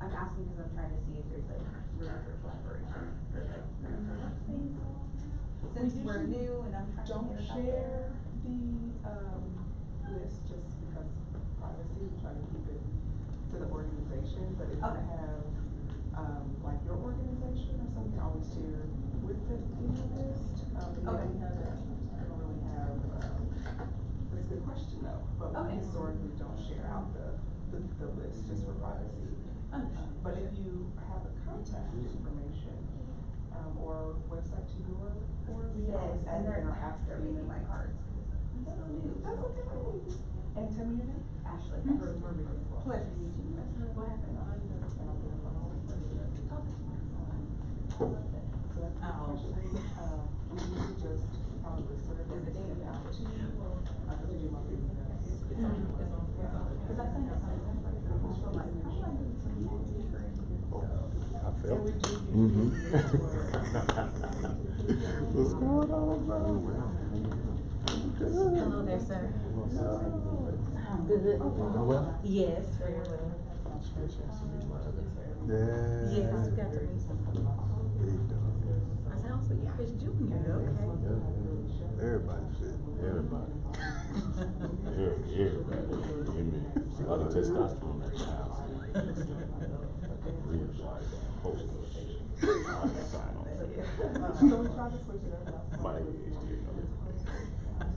I'm asking because I'm trying to see if there's like room for collaboration or like since we're new and I'm trying to Don't get it out share there. the list just because privacy, we try to keep it to the organization, but if you Okay. have, like your organization or something, always share with the email list. Okay. We don't really have, that's a good question though, but we Okay. historically don't share out the list just for privacy. But if you have the contact information, or website to your board, we Yes, always add and it in our they're after maybe meeting. my cards. That's new. That's okay. And tell me your name. Ashley. Pleasure to meet you. What happened? And I'll be alone. So that's the question. We usually just probably serve everything out to you. Because we do monthly meetups. It's on. Cause I sent it something like, also like, how do I do something different? I felt And we it. do usually What's going on, bro? Hello there, sir. Good. Doing well? Yes, very well. Yeah. Yes, we got to meet some. Big dog. I said, oh, so you're Chris Jr., okay. Yeah. Everybody said. Everybody. Everybody. Give me a lot of testosterone in that house. Real post sign on. So we try to switch it up. My ADHD, you know.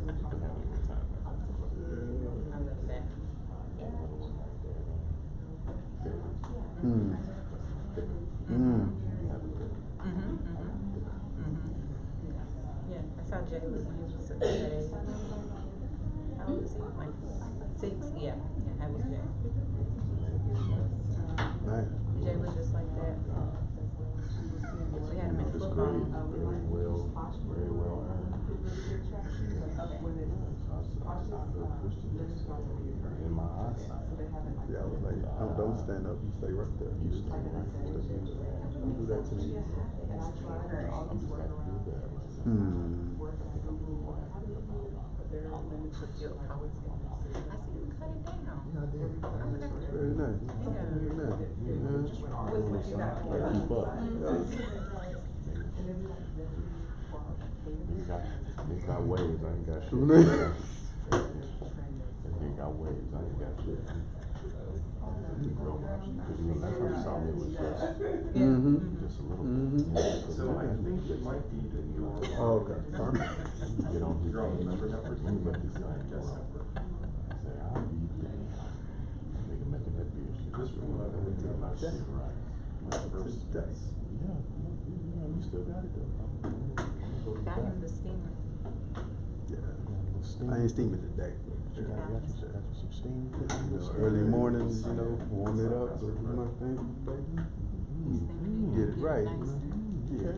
Been having a good time. I love that. Yeah, I saw Jay when he was at how old is he? Like 6? Yeah, I was Jay. Nice. Jay was just like that. We had him in It's football. great. Very well earned. In my eyesight. Yeah, I was like, don't stand up. You stay right there. You stay right there. Don't do that to me. I'm just happy to do that right now. I see you cut it down. Yeah, I did. Very nice. Very nice. Yeah. Keep up. Niggas got waves, I ain't got shit. Niggas got waves, I ain't got shit. Real much. Because when last time you saw me, it was just, just a little bit. So I think it might be that you're. Oh, okay. Get on his You're on the member network. Let me let this guy go. I say, how do you think? Nigga making that beer shit. Just from what I went to my my shit right. My first test. Yeah, you still got it though. Got him the steamer. Yeah. I ain't steaming today. You got some steam. Early mornings, warm it up, do my thing, baby. Get it right. Yeah.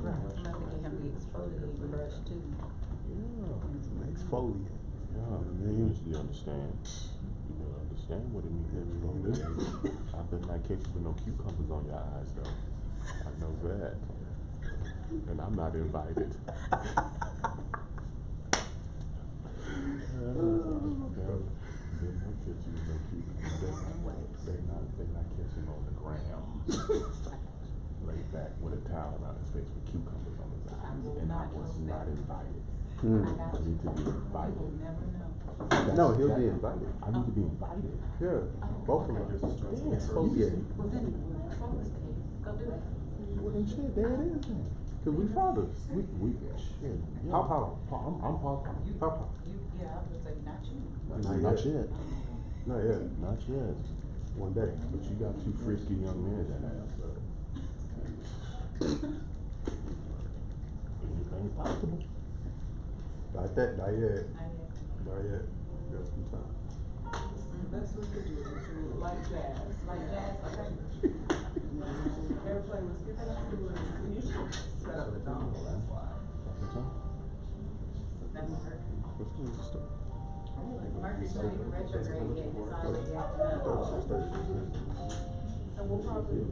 Right. I'm not thinking have the exfoliating brush too. Yeah. Exfoliate. Yeah, you usually understand. You understand what it means. I've been not catching with no cucumbers on your eyes though. I know that. And I'm not invited. They're not catching on the ground. Lay back with a towel around his face with cucumbers on his eyes. And I was not invited. I need to be invited. No, he'll be invited. I need to be invited. Yeah, both of us. Exfoliate. Well then, go do it. Well then shit, there it is then. Cause we fathers. We shit. Yeah. Papa. I'm Papa. Papa. Yeah, I was like, not you. Not yet. Not yet. Not yet. One day. But you got two frisky young men that have, so. Anything's possible. Like that, not yet. Not yet. Got some time. That's what we do, like jazz. Okay. Airplane was skipping up, we usually set up the dome, that's why. That's her. What's the stuff? Mercury's not even retrograde yet, it's already afternoon. So we'll probably.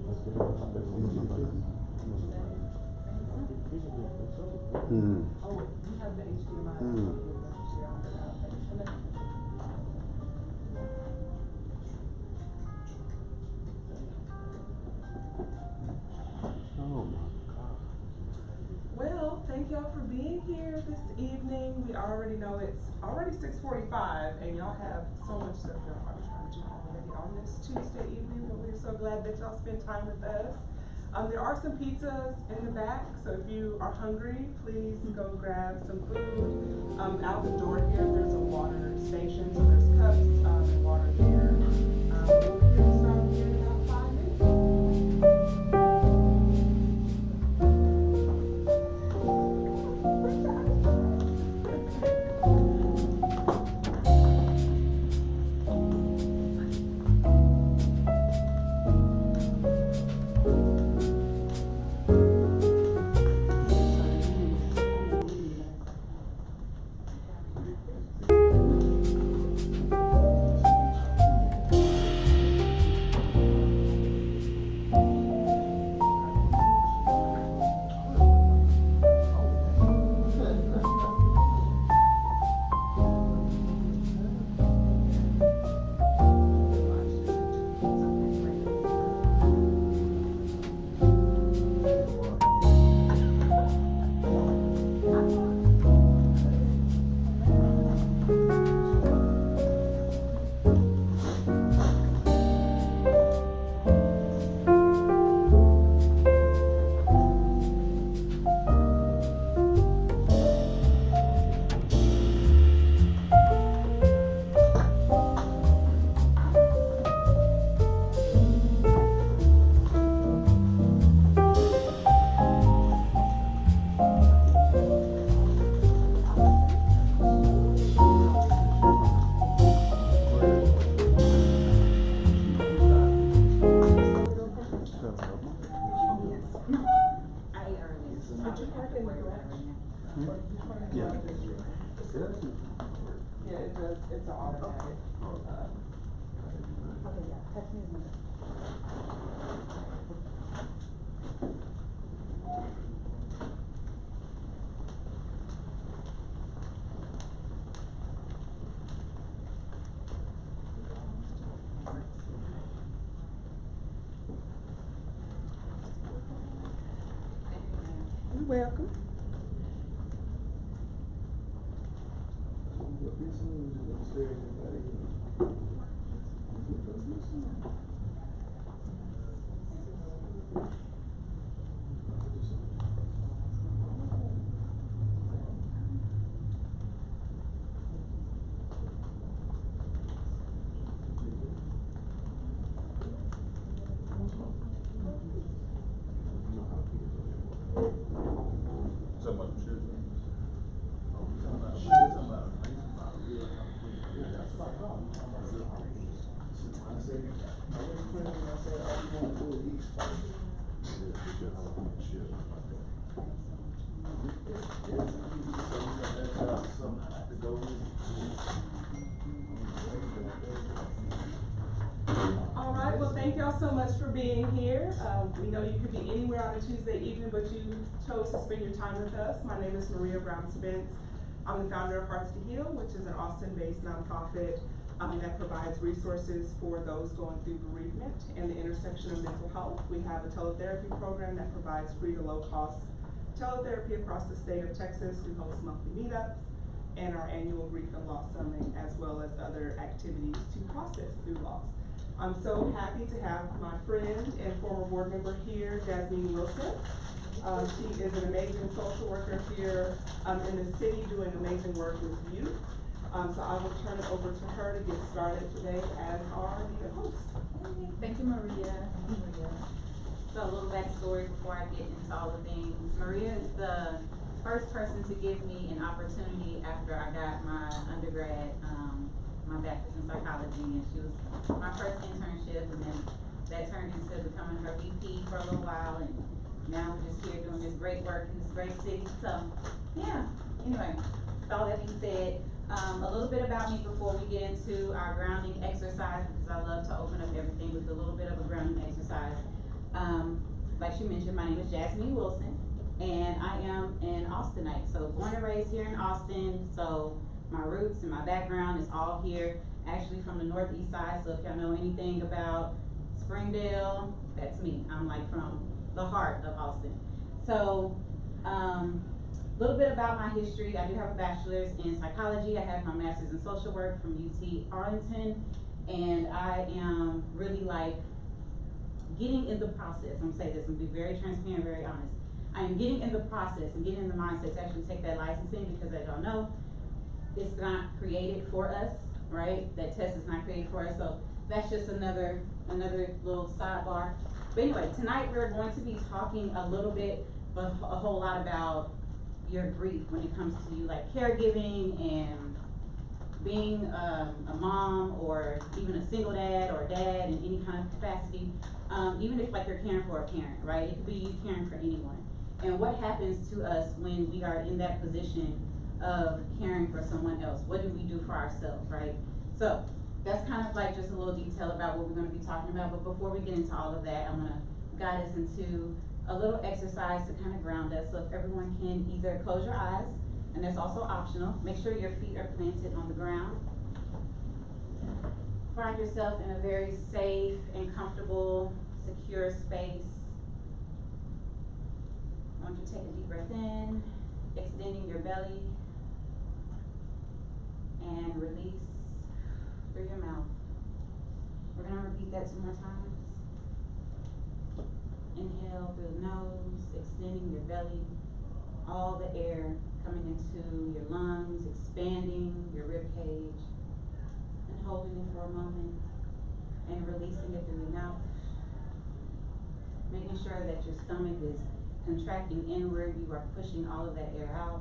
Oh, you have the HDMI. y'all for being here this evening. We already know it's already 6:45 and y'all have so much stuff y'all are trying to do already on this Tuesday evening, but we're so glad that y'all spend time with us. There are some pizzas in the back, so if you are hungry, please go grab some food. Out the door here, there's a water station, so there's cups and water there. We'll be getting started here in about 5 minutes. Yeah, it does, it's an automatic. Okay, yeah, text me his number. You're welcome. All right, well, thank y'all so much for being here. We know you could be anywhere on a Tuesday evening, but you chose to spend your time with us. My name is Maria Brown-Spence. I'm the founder of Hearts2Heal, which is an Austin-based nonprofit that provides resources for those going through bereavement and the intersection of mental health. We have a teletherapy program that provides free to low-cost teletherapy across the state of Texas. We host monthly meetups and our annual Grief and Loss Summit, as well as other activities to process through loss. I'm so happy to have my friend and former board member here, Jasmine Wilson. She is an amazing social worker here in the city doing amazing work with youth. So I will turn it over to her to get started today as our leader host. Thank you, Maria. So a little backstory before I get into all the things. Maria is the first person to give me an opportunity after I got my undergrad, my bachelor's in psychology, and she was my first internship, and then that turned into becoming her VP for a little while, and now we're just here doing this great work in this great city. So yeah, anyway, with all that being said, a little bit about me before we get into our grounding exercise, because I love to open up everything with a little bit of a grounding exercise. Like she mentioned, my name is Jasmine Wilson, and I am an Austinite. So born and raised here in Austin, so my roots and my background is all here, actually from the northeast side. So if y'all know anything about Springdale, that's me. I'm like from the heart of Austin. So A little bit about my history. I do have a bachelor's in psychology. I have my master's in social work from UT Arlington, and I am really like getting in the process. I'm gonna say this and be very transparent, very honest. I am getting in the process and getting in the mindset to actually take that licensing, because as y'all know, it's not created for us, right? That test is not created for us. So that's just another little sidebar. But anyway, tonight we're going to be talking a little bit, but a whole lot about your grief when it comes to you, like caregiving and being a mom, or even a single dad or a dad in any kind of capacity. Even if like you're caring for a parent, right? It could be you caring for anyone. And what happens to us when we are in that position of caring for someone else? What do we do for ourselves, right? So that's kind of like just a little detail about what we're going to be talking about. But before we get into all of that, I'm going to guide us into a little exercise to kind of ground us. So if everyone can either close your eyes, and that's also optional. Make sure your feet are planted on the ground. Find yourself in a very safe and comfortable, secure space. I want you to take a deep breath in, extending your belly, and release through your mouth. We're going to repeat that 2 more times. Inhale through the nose, extending your belly, all the air coming into your lungs, expanding your rib cage, and holding it for a moment, and releasing it through your mouth. Making sure that your stomach is contracting inward, you are pushing all of that air out.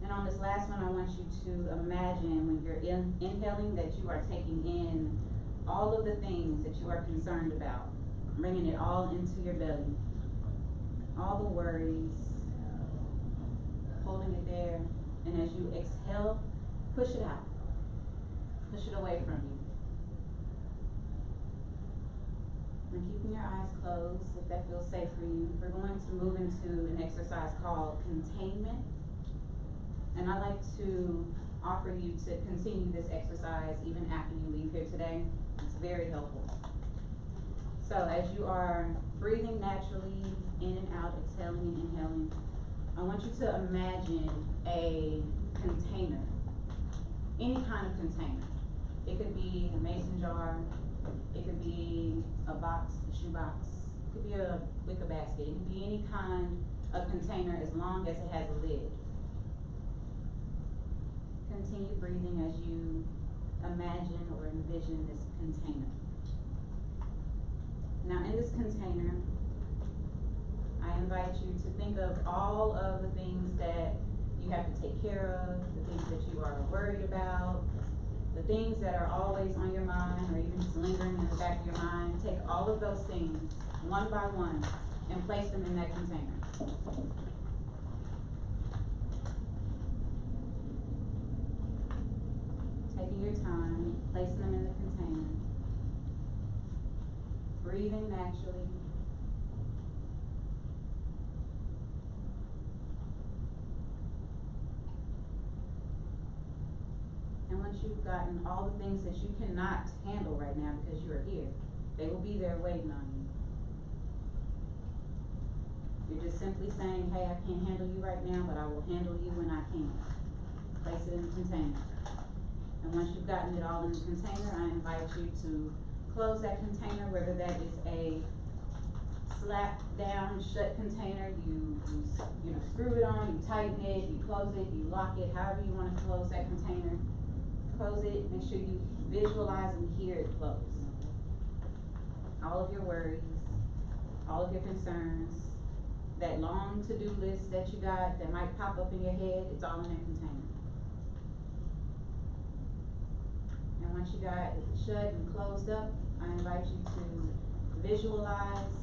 And on this last one, I want you to imagine when you're inhaling that you are taking in all of the things that you are concerned about, bringing it all into your belly, all the worries, holding it there, and as you exhale, push it out, push it away from you. And keeping your eyes closed, if that feels safe for you, we're going to move into an exercise called containment. And I like to offer you to continue this exercise even after you leave here today. It's very helpful. So as you are breathing naturally in and out, exhaling and inhaling, I want you to imagine a container, any kind of container. It could be a mason jar, it could be a box, a shoe box, it could be a wicker basket, it could be any kind of container as long as it has a lid. Continue breathing as you imagine or envision this container. Now in this container, I invite you to think of all of the things that you have to take care of, the things that you are worried about, the things that are always on your mind or even just lingering in the back of your mind. Take all of those things one by one and place them in that container. Taking your time, placing them in the container, breathing naturally. And once you've gotten all the things that you cannot handle right now because you are here, they will be there waiting on you. You're just simply saying, hey, I can't handle you right now, but I will handle you when I can. Place it in the container. And once you've gotten it all in the container, I invite you to close that container, whether that is a slap down shut container, you screw it on, you tighten it, you close it, you lock it, however you want to close that container. Close it, make sure you visualize and hear it close. All of your worries, all of your concerns, that long to-do list that you got that might pop up in your head, it's all in that container. And once you got it shut and closed up, I invite you to visualize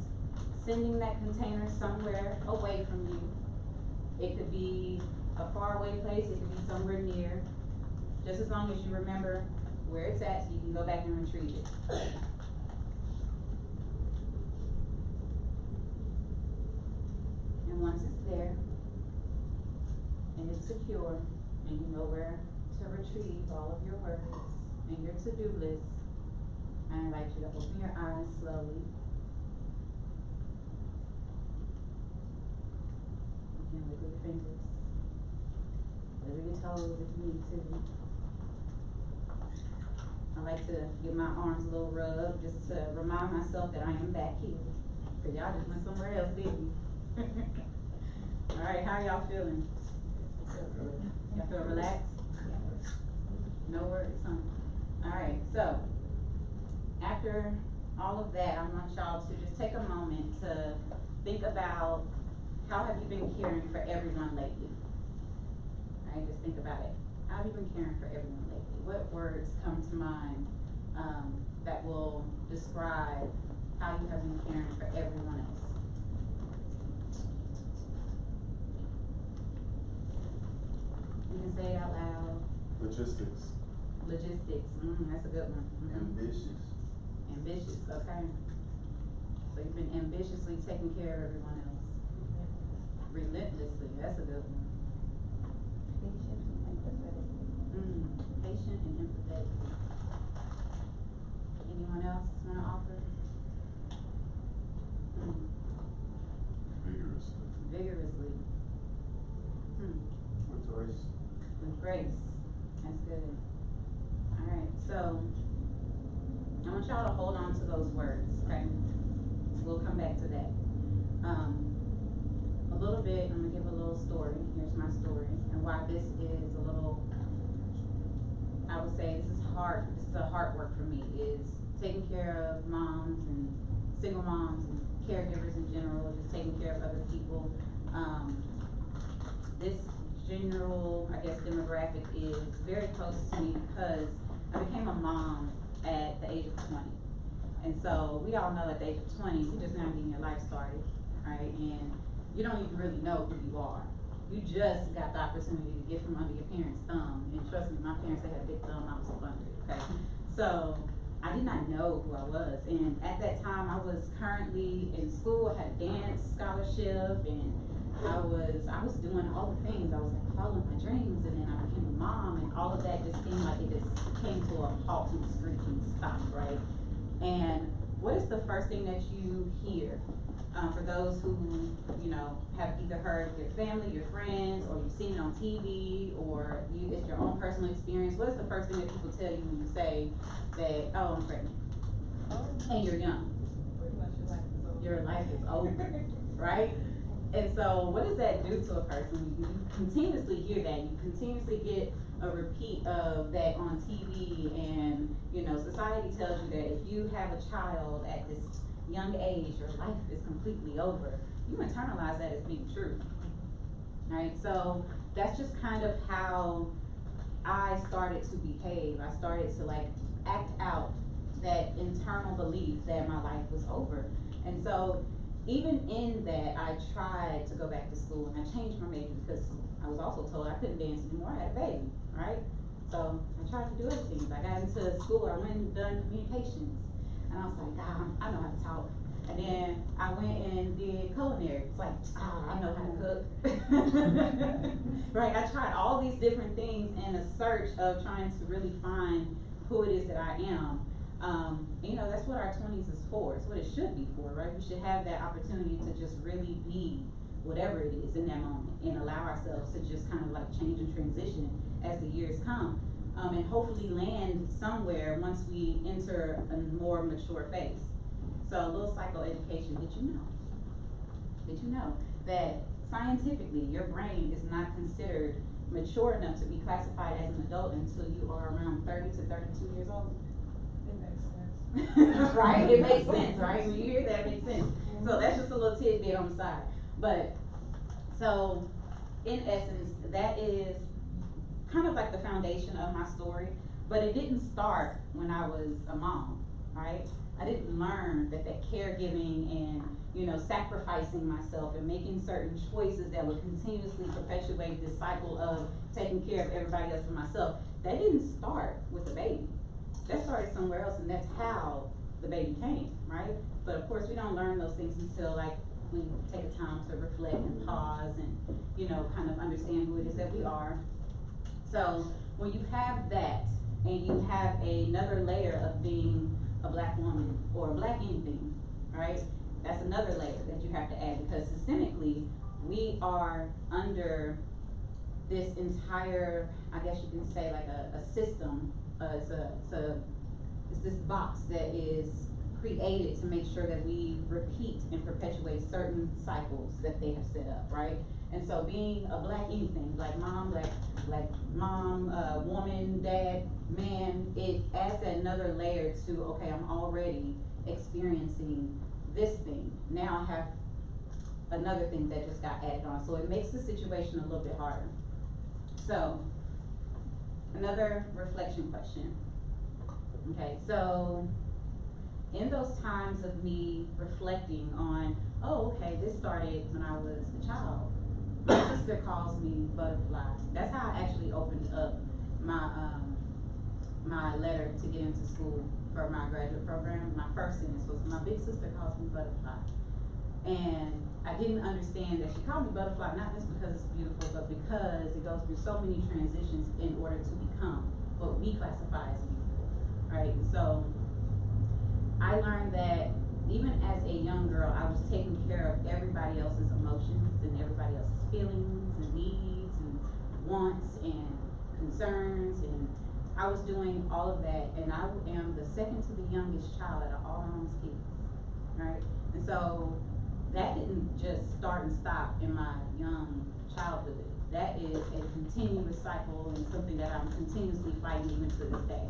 sending that container somewhere away from you. It could be a faraway place, it could be somewhere near. Just as long as you remember where it's at, so you can go back and retrieve it. And once it's there, and it's secure, and you know where to retrieve all of your worries and your to-do list, I invite you to open your eyes slowly. can wiggle your fingers. Wiggle your toes if you need to. I like to give my arms a little rub just to remind myself that I am back here. Cause y'all just went somewhere else, didn't you? Alright, how y'all feeling? Y'all feel relaxed? No worries, huh? Alright, so after all of that, I want y'all to just take a moment to think about how have you been caring for everyone lately? Alright, just think about it. How have you been caring for everyone lately? What words come to mind that will describe how you have been caring for everyone else? You can say it out loud. Logistics. Logistics, that's a good one. Ambitious. Ambitious, okay. So you've been ambitiously taking care of everyone else. Relentlessly, that's a good one. Patient and empathetic. Anyone else wanna offer? Vigorously. Vigorously. With grace. With grace. That's good. Alright, so I want y'all to hold on to those words, okay? We'll come back to that. A little bit, I'm gonna give a little story. Here's my story, and why this is a little, I would say this is hard, this is a hard work for me, is taking care of moms and single moms and caregivers in general, just taking care of other people. This general, I guess, demographic is very close to me because I became a mom at the age of 20. And so we all know at the age of 20, you're just now getting your life started, right? And you don't even really know who you are. You just got the opportunity to get from under your parents' thumb. And trust me, my parents, they had a big thumb, I was up under it, okay? So I did not know who I was. And at that time, I was currently in school, I had a dance scholarship, and I was doing all the things. I was like following my dreams, and then I became a mom, and all of that just seemed like it just came to a halt and screeching stop, right? And what is the first thing that you hear? For those who, you know, have either heard your family, your friends, or you've seen it on TV, or it's your own personal experience, what is the first thing that people tell you when you say that, oh, I'm pregnant, and you're young? Pretty much Your life is over, right? And so what does that do to a person? You continuously hear that, you continuously get a repeat of that on TV, and you know, society tells you that if you have a child at this young age, your life is completely over. You internalize that as being true, right? So that's just kind of how I started to behave. I started to like act out that internal belief that my life was over. And so even in that, I tried to go back to school, and I changed my major because I was also told I couldn't dance anymore. I had a baby, right? So I tried to do other things. I got into school, I went and done communications. And I was like, I know how to talk. And then I went and did culinary. It's like, I know how to cook. Right, I tried all these different things in a search of trying to really find who it is that I am. And you know, that's what our 20s is for. It's what it should be for, right? We should have that opportunity to just really be whatever it is in that moment and allow ourselves to just kind of like change and transition as the years come. And hopefully land somewhere once we enter a more mature phase. So a little psychoeducation, did you know that scientifically your brain is not considered mature enough to be classified as an adult until you are around 30 to 32 years old? It makes sense. Right? It makes sense, right? When you hear that, it makes sense. So that's just a little tidbit on the side. But, so, in essence, that is kind of like the foundation of my story, but it didn't start when I was a mom, right? I didn't learn that caregiving and, you know, sacrificing myself and making certain choices that would continuously perpetuate this cycle of taking care of everybody else and myself. That didn't start with the baby. That started somewhere else, and that's how the baby came, right? But of course, we don't learn those things until like we take a time to reflect and pause and, you know, kind of understand who it is that we are. So when you have that, and you have another layer of being a black woman or a black anything, right? That's another layer that you have to add, because systemically, we are under this entire, I guess you can say like a system, it's this box that is created to make sure that we repeat and perpetuate certain cycles that they have set up, right? And so being a black anything, black mom, woman, dad, man, it adds another layer to, okay, I'm already experiencing this thing. Now I have another thing that just got added on. So it makes the situation a little bit harder. So, another reflection question. Okay, so in those times of me reflecting on, oh, okay, this started when I was a child. My sister calls me butterfly. That's how I actually opened up my letter to get into school for my graduate program. My first sentence was, my big sister calls me butterfly. And I didn't understand that she called me butterfly, not just because it's beautiful, but because it goes through so many transitions in order to become what we classify as beautiful, right? So I learned that even as a young girl, I was taking care of everybody else's emotions and everybody else's feelings and needs and wants and concerns, and I was doing all of that, and I am the second to the youngest child out of all my mom's kids, right? And so that didn't just start and stop in my young childhood. That is a continuous cycle and something that I'm continuously fighting even to this day.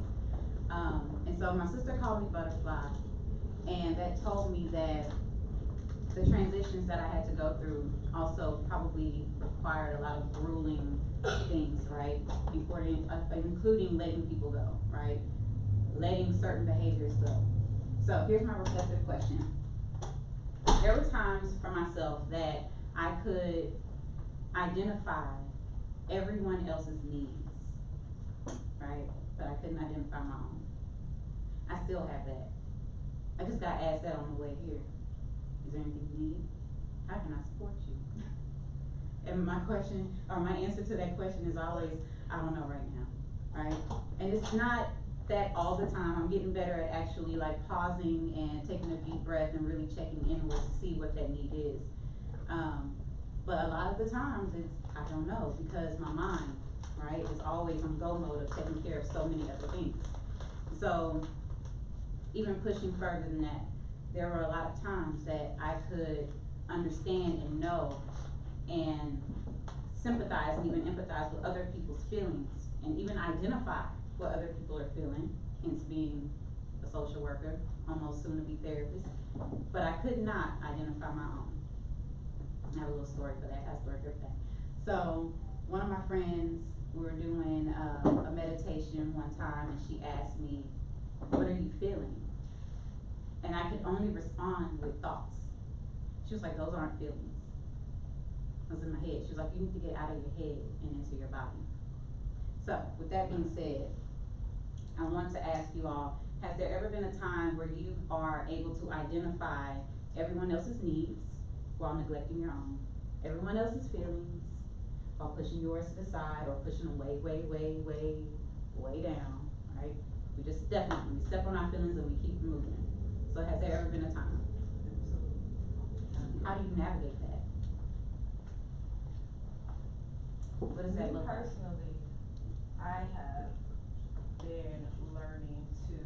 And so my sister called me butterfly, and that told me that the transitions that I had to go through also probably required a lot of grueling things, right? Including letting people go, right? Letting certain behaviors go. So here's my reflective question. There were times for myself that I could identify everyone else's needs, right? But I couldn't identify my own. I still have that. I just got asked that on the way here. Is there anything you need? How can I support you? And my question, or my answer to that question is always, I don't know right now, right? And it's not that all the time. I'm getting better at actually like pausing and taking a deep breath and really checking inward to see what that need is. But a lot of the times it's, I don't know, because my mind, right, is always on go mode of taking care of so many other things. So even pushing further than that, there were a lot of times that I could understand and know and sympathize and even empathize with other people's feelings and even identify what other people are feeling, hence being a social worker, almost soon to be therapist, but I could not identify my own. I have a little story for that, I have a story for that. So one of my friends, we were doing a meditation one time, and she asked me, what are you feeling? And I could only respond with thoughts. She was like, those aren't feelings. I was in my head. She was like, you need to get out of your head and into your body. So with that being said, I want to ask you all, has there ever been a time where you are able to identify everyone else's needs while neglecting your own, everyone else's feelings while pushing yours to the side or pushing them way, way, way, way, way down, right? We step on our feelings and we keep moving. So has there ever been a time? How do you navigate that? What does that look like? Personally, I have been learning to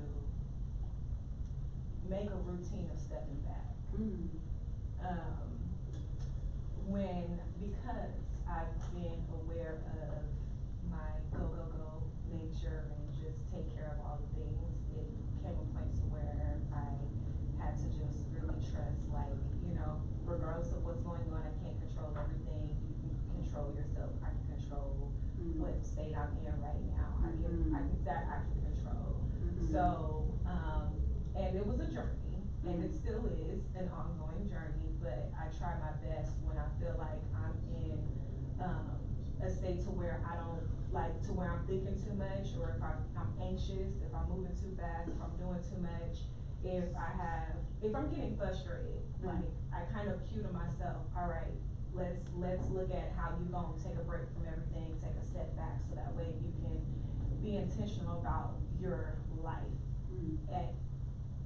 make a routine of stepping back. Because I've been aware of my go nature and just take care of all the things, it came a point to where I had to just really trust, like, you know, regardless of what's going on, I can't control everything. You can control yourself. I can control what state I'm in right now. I can control. So, and it was a journey, and it still is an ongoing journey, but I try my best when I feel like I'm in a state to where I don't to where I'm thinking too much, or if I'm anxious, if I'm moving too fast, if I'm doing too much, if I'm getting frustrated, like I kind of cue to myself, all right, let's look at how you gonna take a break from everything, take a step back, so that way you can be intentional about your life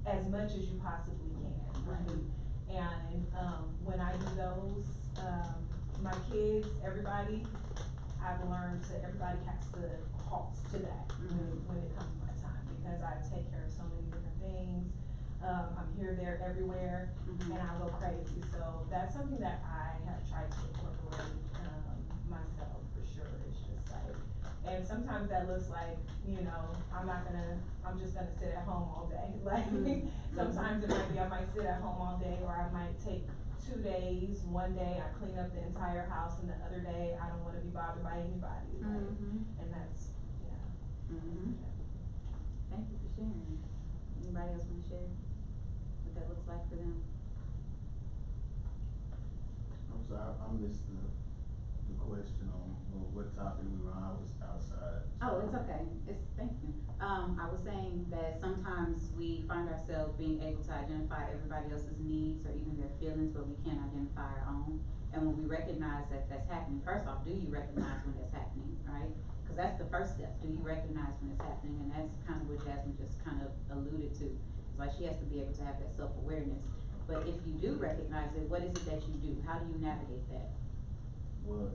as much as you possibly can, right? And when I do those, my kids, everybody, everybody has to halt to that when it comes to my time, because I take care of so many different things. I'm here, there, everywhere, and I go crazy, so that's something that I have tried to incorporate, myself, for sure. It's just like, and sometimes that looks like, I'm just gonna sit at home all day, like, sometimes it might be, I might sit at home all day, or I might take 2 days. One day I clean up the entire house, and the other day I don't wanna be bothered by anybody, like, and that's, Thank you for sharing. Anybody else wanna share what that looks like for them? I'm sorry, I missed the question on what topic we were on. I was outside. Oh, it's okay. Thank you. I was saying that sometimes we find ourselves being able to identify everybody else's needs or even their feelings, but we can't identify our own. And when we recognize that that's happening, first off, do you recognize when it's happening, right? Because that's the first step. Do you recognize when it's happening? And that's kind of what Jasmine just kind of alluded to. It's like she has to be able to have that self-awareness. But if you do recognize it, what is it that you do? How do you navigate that? Well,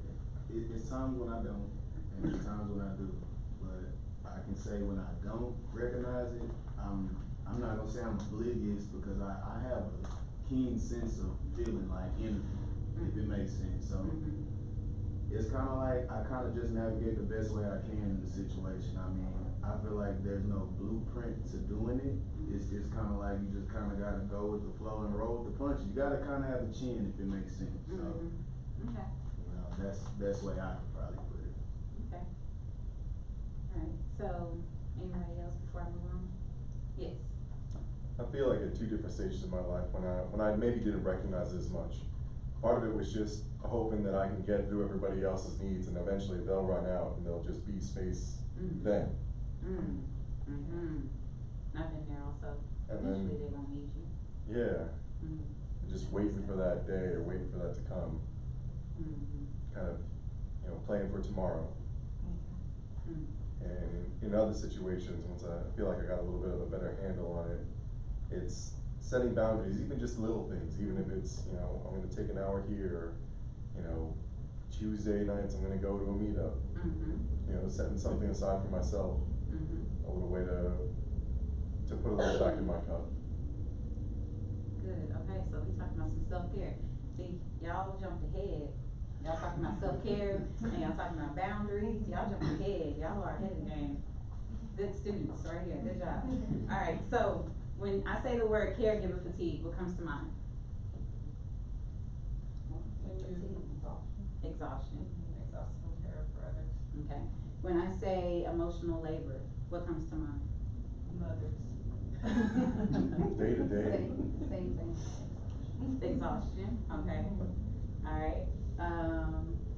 it's times when I don't, and it's times when I do. But I can say when I don't recognize it, I'm not gonna say I'm oblivious, because I have a keen sense of feeling like empathy, if it makes sense. So it's kinda like I kinda just navigate the best way I can in the situation. I mean, I feel like there's no blueprint to doing it. It's kinda like you just kinda gotta go with the flow and roll with the punches. You gotta kinda have a chin, if it makes sense. So, Okay. that's the best way I could probably put it. Okay. Alright, so anybody else before I move on? Yes. I feel like at 2 different stages of my life when I maybe didn't recognize it as much. Part of it was just hoping that I can get through everybody else's needs, and eventually they'll run out and there'll just be space then. I've been there also. And Eventually then, they won't need you. yeah, just waiting for that day or waiting for that to come. Kind of, playing for tomorrow. And in other situations, once I feel like I got a little bit of a better handle on it, it's setting boundaries, even just little things, even if it's, I'm gonna take an hour here, Tuesday nights I'm gonna go to a meetup. Setting something aside for myself, a little way to put a little back in my cup. Good, okay, so we talking about some self-care. See, y'all jumped ahead. Y'all talking about self-care, and y'all talking about boundaries. Y'all jumped ahead. Y'all are ahead of the game. Good students right here, good job. Alright, so when I say the word caregiver fatigue, what comes to mind? Exhaustion. Exhausting care for others. Okay. When I say emotional labor, what comes to mind? Mothers. Day to day. Same thing. Exhaustion, okay. Alright,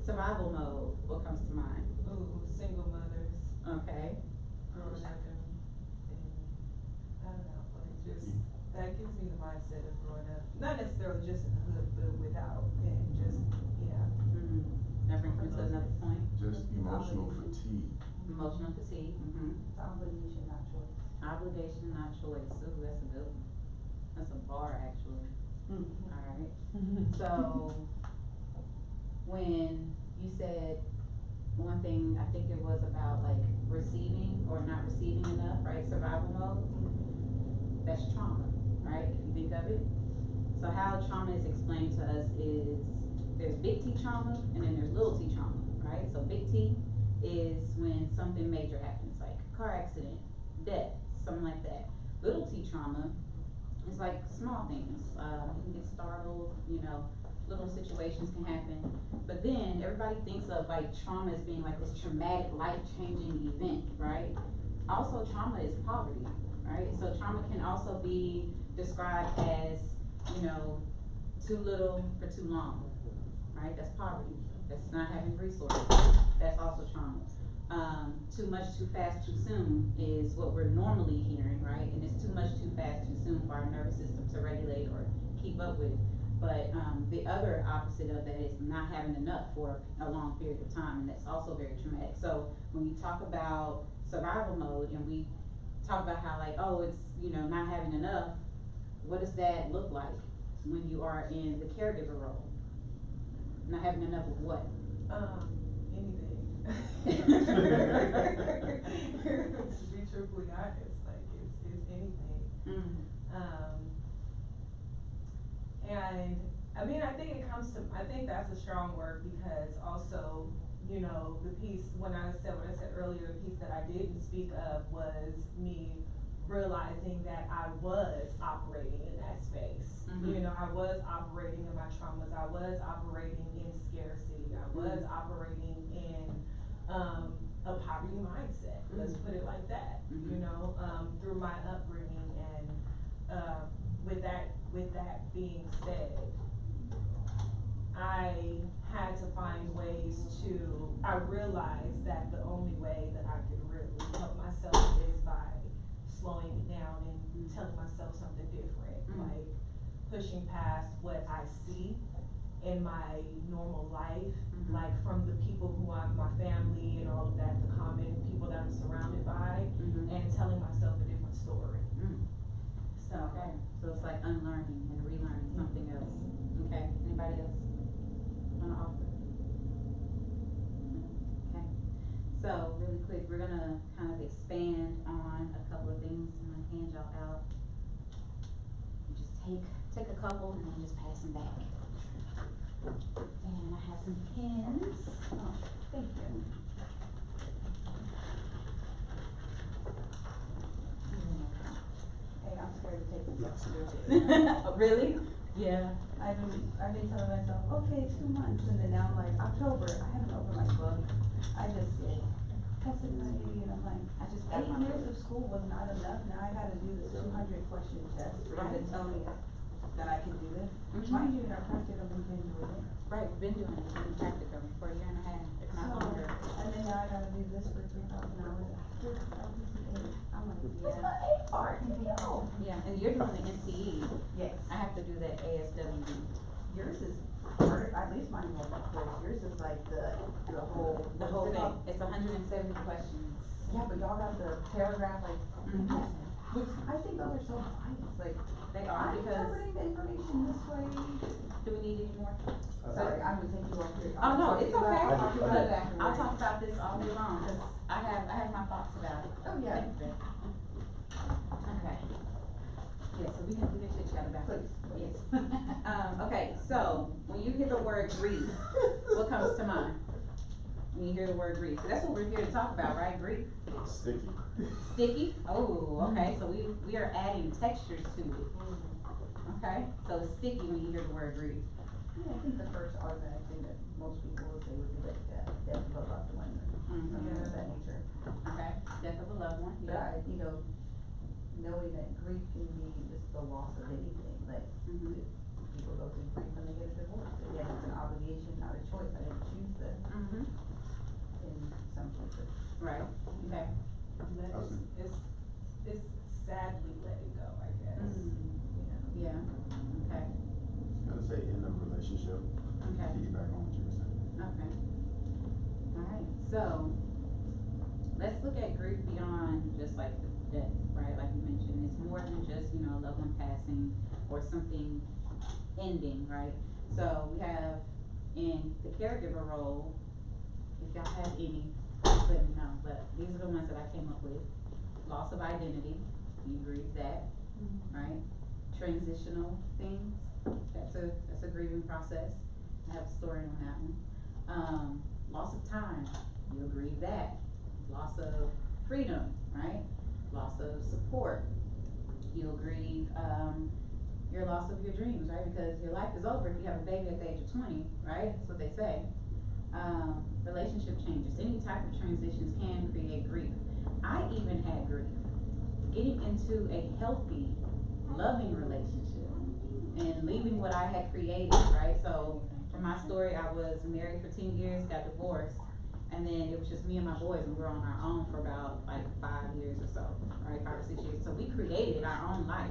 survival mode, what comes to mind? Ooh, single mothers, Okay. growing up and I don't know, like just, that gives me the mindset of growing up, not necessarily just in the hood, but without, and just, That brings me to another point. Just emotional fatigue. Emotional fatigue, obligation, not choice. Obligation, not choice, ooh, that's a good one. That's a bar, actually. Alright, so, when you said one thing, I think it was about like receiving or not receiving enough, right, survival mode, that's trauma, right, if you think of it. So how trauma is explained to us is, there's big T trauma and then there's little T trauma, right? So big T is when something major happens, like car accident, death, something like that. Little T trauma is like small things, you can get startled, little situations can happen. But then everybody thinks of like trauma as being like this traumatic, life-changing event, right? Also, trauma is poverty, right? So trauma can also be described as, too little for too long, right? That's poverty. That's not having resources. That's also trauma. Too much, too fast, too soon is what we're normally hearing, right? And it's too much, too fast, too soon for our nervous system to regulate or keep up with. But the other opposite of that is not having enough for a long period of time, and that's also very traumatic. So when you talk about survival mode and we talk about how like, oh, it's, not having enough, what does that look like when you are in the caregiver role? Not having enough of what? Anything. To be truthfully honest, like, it's anything. Mm. And, I mean, I think that's a strong word, because also, you know, the piece, when I said earlier, the piece that I didn't speak of was me realizing that I was operating in that space. Mhm. You know, I was operating in my traumas, I was operating in scarcity, I was operating in, a poverty mindset, let's put it like that. You know, through my upbringing, and, with that being said, I had to find ways I realized that the only way that I could really help myself is by slowing it down and telling myself something different, like pushing past what I see in my normal life, like from the people who are my family and all of that, the common people that I'm surrounded by, and telling myself a different story. So. Okay, so it's like unlearning and relearning something else. Okay, anybody else wanna offer? Okay, so really quick, we're gonna kind of expand on a couple of things. I'm gonna hand y'all out. You just take a couple and then just pass them back. And I have some pens. Oh, thank you. Hey, I'm scared to take this off. Oh, really? Yeah. I've been telling myself, okay, 2 months, and then now I'm like, October, I haven't opened my book. I just tested my baby, and I'm like, I just got 8 my years book. of school was not enough, now I gotta do this 200 question test for you to tell me that I can do this. Mind you, in our practicum, we've been doing it. Right, we've been doing it in practicum for a year and a half, if not longer. And then now I gotta do this for 3,000 hours after, I'm like, that's not 8 part, no. Yeah, and you're doing the NCE. Yes. I have to do that ASWD. Yours is harder, at least mine was like this, yours is like the whole. The whole what's it thing, called? it's 170 questions. Yeah, but y'all got the paragraph like, which I think those are so biased, like. They are, I'm because, interpreting the information this way. do we need any more? Sorry, I'm gonna take you off here. Oh, no, it's okay. I'll talk about it afterwards. I'll talk about this all day long, cause I have my thoughts about it. Oh, yeah. Thank you. Okay. Yeah, so we can chit chat about it. Please. Yes. Okay, so, when you hear the word grief, what comes to mind? When you hear the word grief, so that's what we're here to talk about, right, grief? Sticky. Sticky? Oh, okay, so we are adding textures to it. Okay, so it's sticky when you hear the word grief. Yeah, I think the first automatic thing that most people would say would be like that, death of a loved one, or something of that nature. Okay, death of a loved one, But yeah. knowing that grief can be just the loss of anything, like, people go through grief when they get a divorce, again, it's an obligation, not a choice, I didn't choose this in some cases. Right, okay. It's sadly letting go, I guess, you know. Yeah, okay, I was gonna say in a relationship, Okay. piggyback on what you were saying. okay. Alright, so, let's look at grief beyond just like the death, right, like you mentioned, it's more than just, a loved one passing or something ending, right? So, we have in the caregiver role, if y'all have any, let me know, but these are the ones that I came up with. Loss of identity, you grieve that, right? Transitional things, that's a grieving process. I have a story on that one. Loss of time, you'll grieve that. Loss of freedom, right? Loss of support. You'll grieve, your loss of your dreams, right? Because your life is over if you have a baby at the age of 20, right? That's what they say. Relationship changes, any type of transitions can create grief. I even had grief getting into a healthy, loving relationship and leaving what I had created, right? So, for my story, I was married for 10 years, got divorced, and then it was just me and my boys, and we were on our own for about like 5 years or so, right? 5 or 6 years. So we created our own life.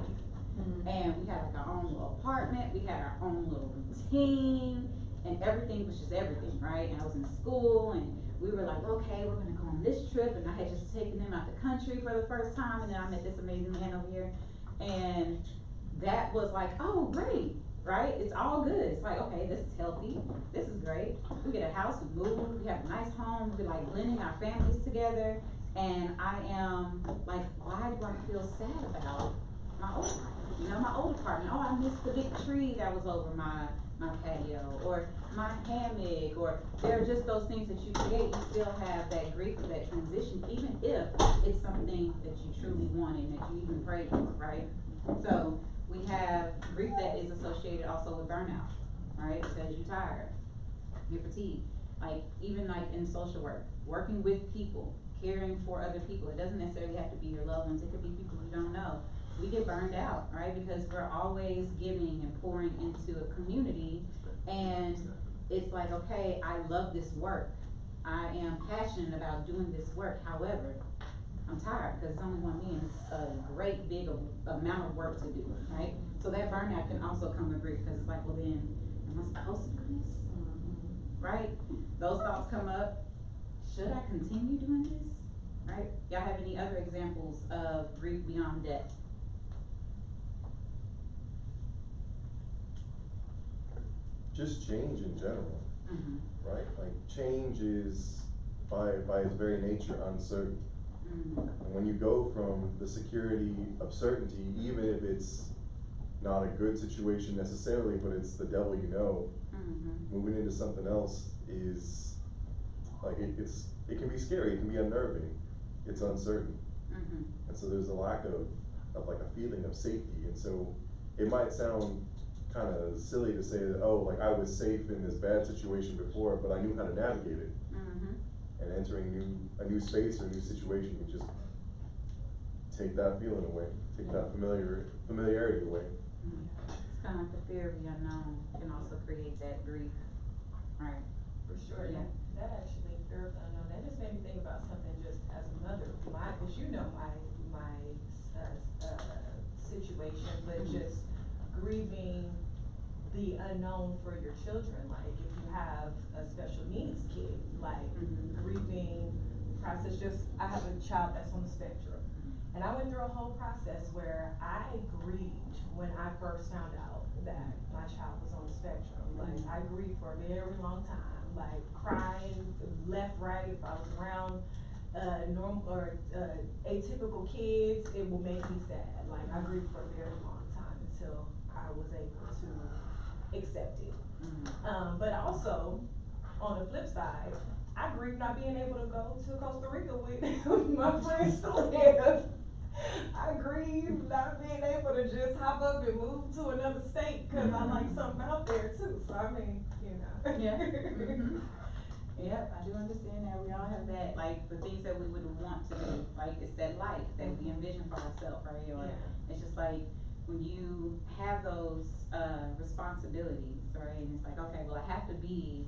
And we had like our own little apartment, we had our own little routine, and everything was just everything, right? And I was in school, and we were like, okay, we're gonna go on this trip, and I had just taken them out the country for the first time, and then I met this amazing man over here, and that was like, oh, great, right? It's all good. It's like, okay, this is healthy. This is great. We get a house, we move, we have a nice home, we're like blending our families together. And I am like, why do I feel sad about my old apartment? You know, my old apartment. Oh, I missed the big tree that was over my patio, or my hammock, or there are just those things that you create. You still have that grief of that transition, even if it's something that you truly wanted and that you even prayed for, right? So we have grief that is associated also with burnout, right? Because you're tired, you're fatigued. Like even like in social work, working with people, caring for other people. It doesn't necessarily have to be your loved ones. It could be people you don't know. We get burned out, right? Because we're always giving and pouring into a community, and it's like, okay, I love this work. I am passionate about doing this work. However, I'm tired because it's only one me and it's a great big amount of work to do, right? So that burnout can also come with grief because it's like, well then, am I supposed to do this? Right? Those thoughts come up. Should I continue doing this? Right? Y'all have any other examples of grief beyond death? Just change in general, Mm-hmm. right? Like change is by its very nature uncertain. Mm-hmm. And when you go from the security of certainty, even if it's not a good situation necessarily, but it's the devil you know, Mm-hmm. moving into something else is like it can be scary, it can be unnerving, it's uncertain. Mm-hmm. And so there's a lack of like a feeling of safety. And so it might sound kind of silly to say that, oh, like I was safe in this bad situation before, but I knew how to navigate it. Mm-hmm. And entering a new space or a new situation, you just take that feeling away, take that familiarity away. It's kind of like the fear of the unknown can also create that grief, right? For sure, Yeah. that actually, fear of the unknown, that just made me think about something just as a mother, as you know, my situation, but just grieving the unknown for your children, like if you have a special needs kid, like grieving process, I have a child that's on the spectrum, and I went through a whole process where I grieved when I first found out that my child was on the spectrum. Like I grieved for a very long time, like crying left, right. If I was around normal or atypical kids, it will make me sad. Like I grieved for a very long time until I was able to accept it. But also, on the flip side, I grieve not being able to go to Costa Rica with my friends to live. I grieve not being able to just hop up and move to another state because I like something out there too. So I mean, you know. Yeah. Mm-hmm. Yep, I do understand that. We all have that, like the things that we would want to do, like it's that life that we envision for ourselves, right? Or it's just like when you have those responsibilities, right? And it's like, okay, well I have to be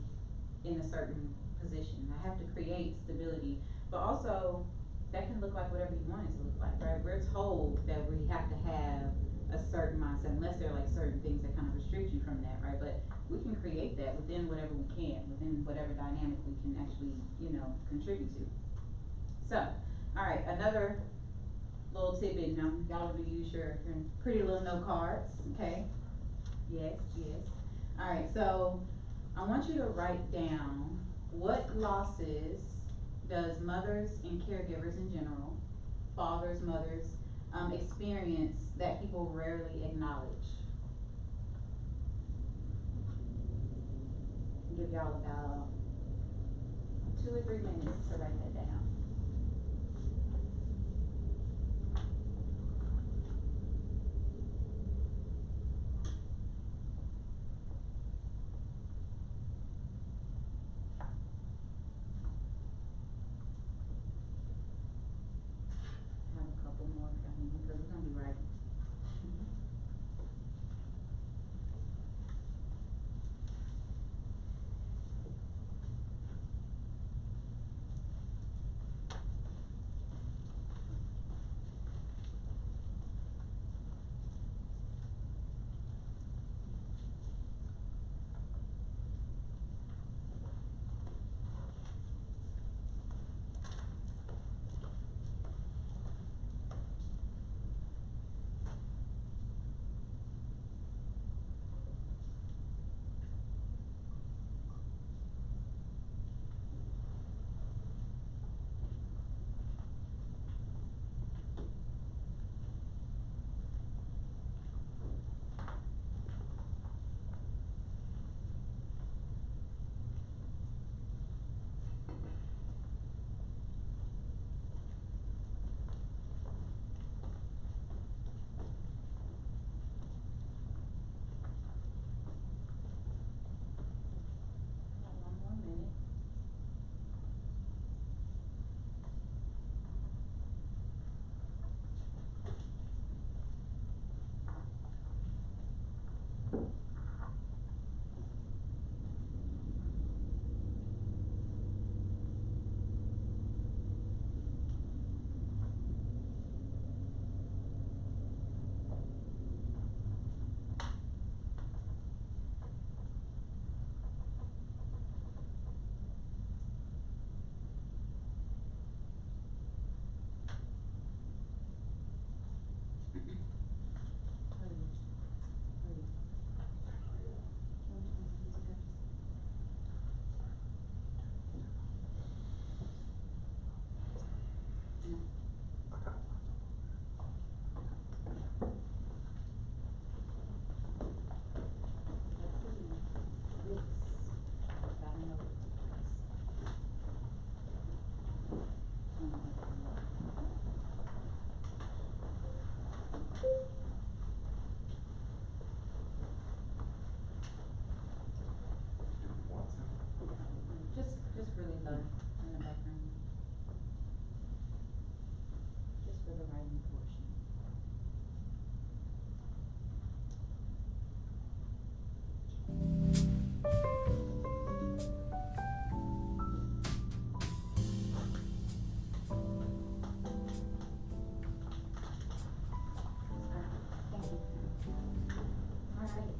in a certain position. I have to create stability, but also that can look like whatever you want it to look like, right? We're told that we have to have a certain mindset, unless there are like certain things that kind of restrict you from that, right? But we can create that within whatever we can, within whatever dynamic we can actually, you know, contribute to. So, all right, another little tidbit. Now, y'all do use your pretty little note cards, okay? Yes, yes. All right, so I want you to write down what losses does mothers and caregivers in general, fathers, mothers, experience that people rarely acknowledge. Give y'all about 2 or 3 minutes to write that down. I have a couple more coming because we're gonna be writing.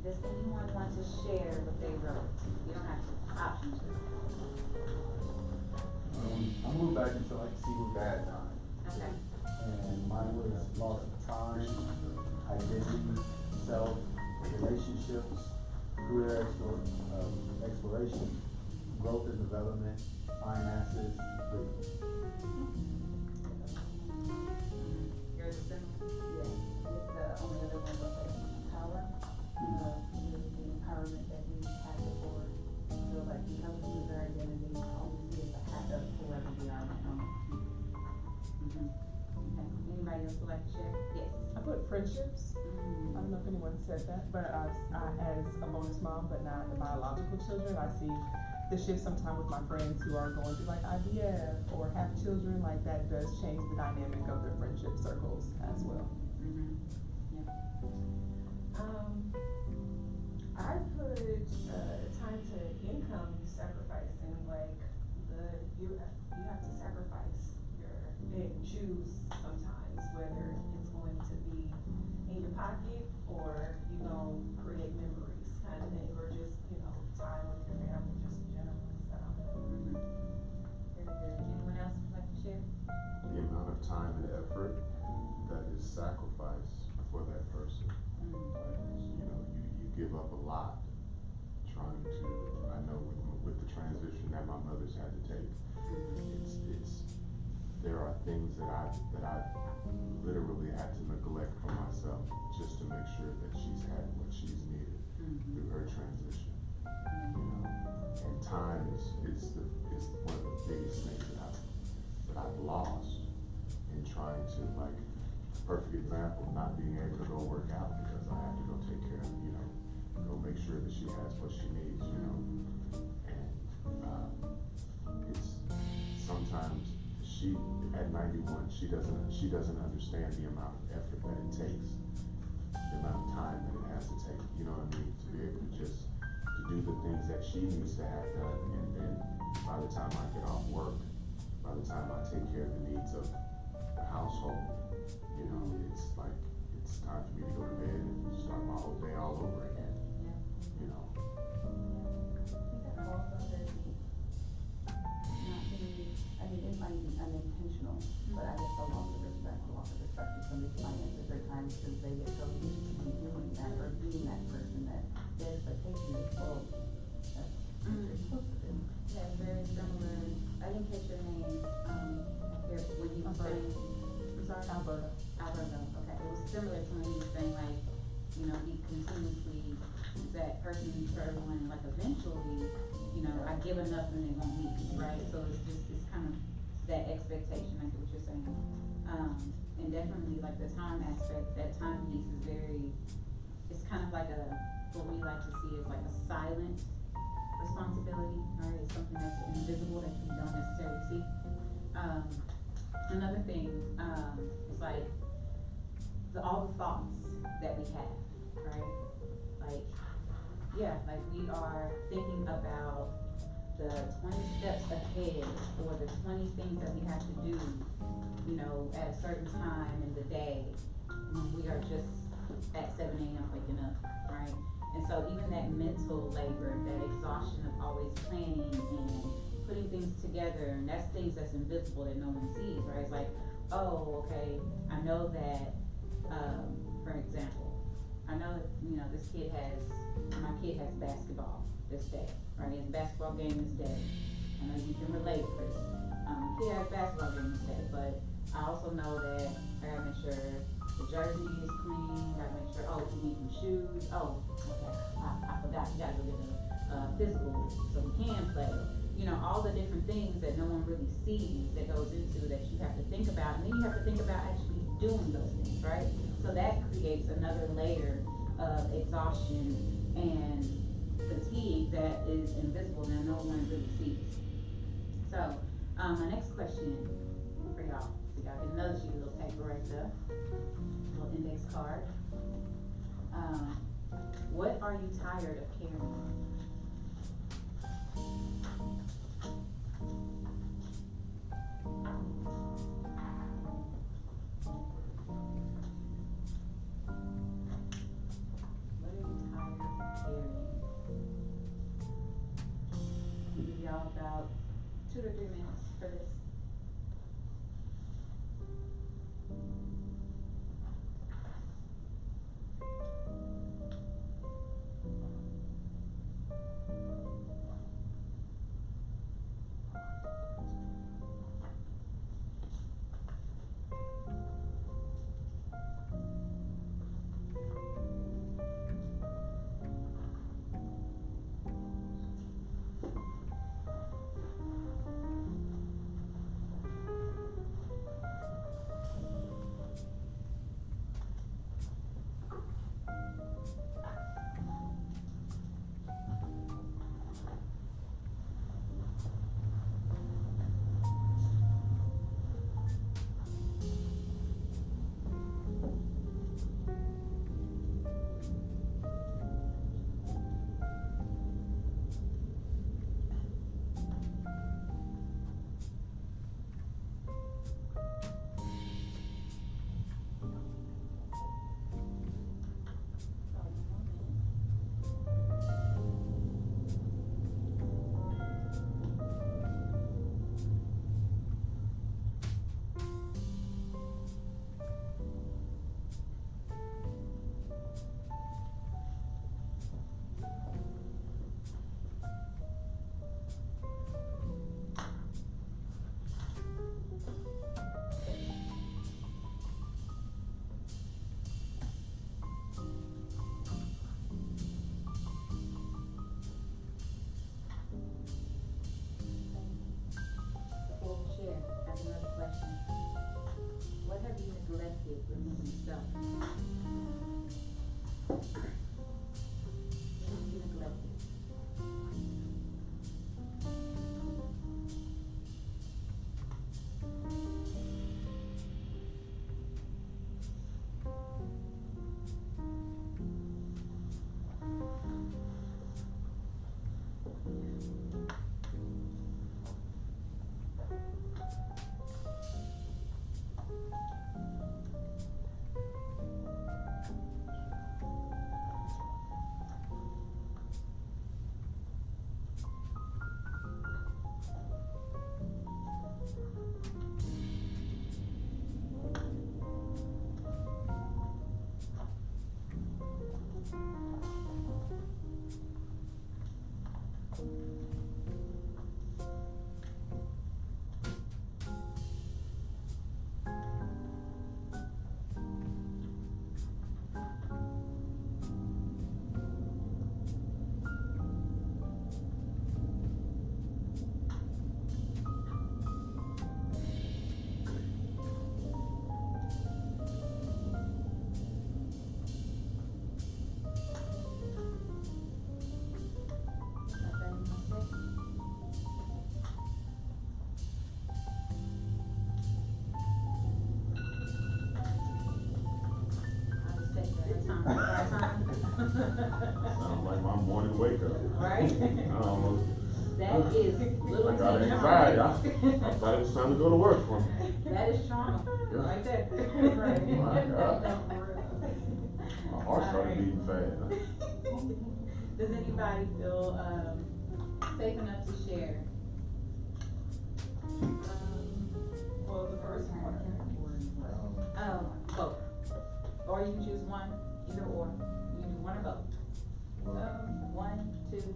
Does anyone want to share what they wrote? You don't have to option to. I moved back into like single dad time. Okay. And mine was loss of time, identity, self, relationships, career exploration, growth and development, finances, freedom. Yours is similar? Yeah, the only other one was like power, the empowerment that we had before. So like we come to lose our identity, all we see is a hat of whoever we are now. Okay. Anybody else would like to share? Yes. I put friendships. I don't know if anyone said that, but I as a bonus mom, but not the biological children, I see the shift sometimes with my friends who are going through like IVF or have children, like that does change the dynamic of their friendship circles as well. I put time to income sacrificing, like you have to sacrifice and choose sometimes whether it's going to be in your pocket or you gonna create memories kind of thing, or just, time with your family just in general, so. Very good. Anyone else would like to share? The amount of time and effort that is sacrificed for that person. Like, you give up a lot trying to, I know with the transition that my mother's had to take, there are things that I literally had to neglect for myself just to make sure that she's had what she's needed through her transition. And time is one of the biggest things that I've lost in trying to, like, perfect example, not being able to go work out because I have to go take care of, go make sure that she has what she needs, and it's sometimes at 91, she doesn't understand the amount of effort that it takes, the amount of time that it has to take, you know what I mean, to be able to do the things that she needs to have done, and then by the time I get off work, by the time I take care of the needs of the household, it's like, it's time for me to go to bed and start my whole day all over again, I think that also says it might be unintentional, but I guess a loss of respect with somebody's finances or time because they get so used to doing that or being that person that the expectation is, well, that's what you're supposed to do. Yeah, very similar. I didn't catch your name, here, when you were saying, I'm sorry? Alberto, okay. It was similar to when you were saying, like, he continuously, that person for everyone, like, eventually, I give enough and they won't meet me, right? So it's kind of that expectation, like what you're saying. And definitely, like, the time aspect, that time piece is it's kind of like what we like to see is like a silent responsibility, right? It's something that's invisible that you don't necessarily see. Another thing, is like all the thoughts that we have, right? Like, yeah, like we are thinking about the 20 steps ahead or the 20 things that we have to do, at a certain time in the day when we are just at 7 a.m. waking up, right? And so even that mental labor, that exhaustion of always planning and putting things together, and that's things that's invisible that no one sees, right? It's like, oh, okay, I know that, for example, I know that, my kid has basketball this day, right? He has a basketball game this day. I know you can relate, Chris. Kid has a basketball game this day, but I also know that I gotta make sure the jersey is clean, gotta make sure, you need some shoes. Oh, okay, I forgot, you gotta go get the physical so we can play. All the different things that no one really sees that goes into that you have to think about, and then you have to think about actually doing those things, right? So that creates another layer of exhaustion and fatigue that is invisible that no one really sees. So, my next question for y'all, so y'all get another sheet of little paper right there, little index card. What are you tired of carrying? What are you tired of 2 to 3 minutes for this. Before we share, I have another question. What have you neglected within yourself? What have you neglected? Sounds like my morning wake up. Right? I almost, That is little I got T anxiety. trauma. I thought it was time to go to work for me. That is trauma, Yeah. right there. My God. My heart started beating fast. Does anybody feel, safe enough to share? Well, the first one. Both. Or you can choose one, either or. You can do one or both. 1, 2.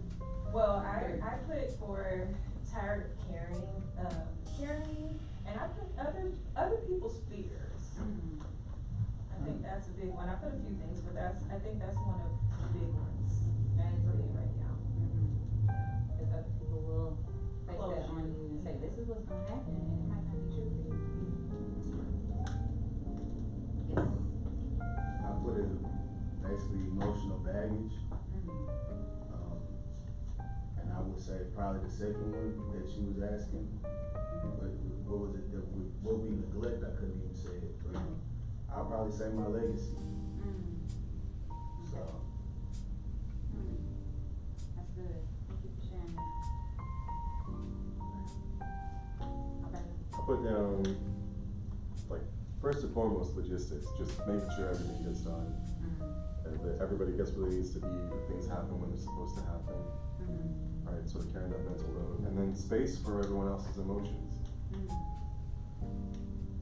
Well, I put for tired of caring, and I put other people's fears. I think that's a big one. I put a few things, but I think that's one of the big ones for me right now. Because other people will place that on you and say, this is what's gonna happen, and it might not be true for you. Yes. I put it basically emotional baggage. And I would say probably the second one that she was asking, but what was it, what we neglect, I couldn't even say it, but I'll probably say my legacy. So. That's good. Thank you for sharing that. Okay. I put down, like, first and foremost, logistics, just making sure everything gets done. and that everybody gets where they needs to be, that things happen when they're supposed to happen. Right, sort of carrying that mental load, and then space for everyone else's emotions.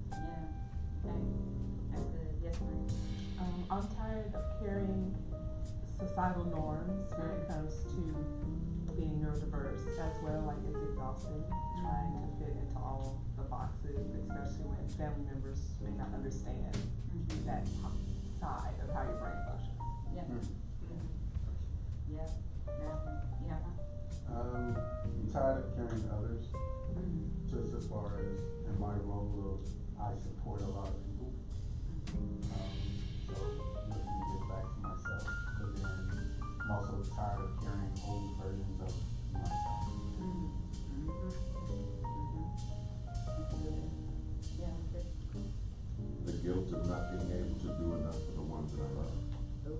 Yeah, okay, that's good, yes, ma'am. I'm tired of carrying societal norms when it comes to being neurodiverse as well. Like, it's exhausting trying to fit into all the boxes, especially when family members may not understand that side of how your brain functions. Yeah. Yeah, definitely, yeah. I'm tired of carrying others, just as far as in my role of, I support a lot of people. So looking to get back to myself, but then I'm also tired of carrying old versions of myself. Yeah, okay. The guilt of not being able to do enough for the ones that I love. Ooh.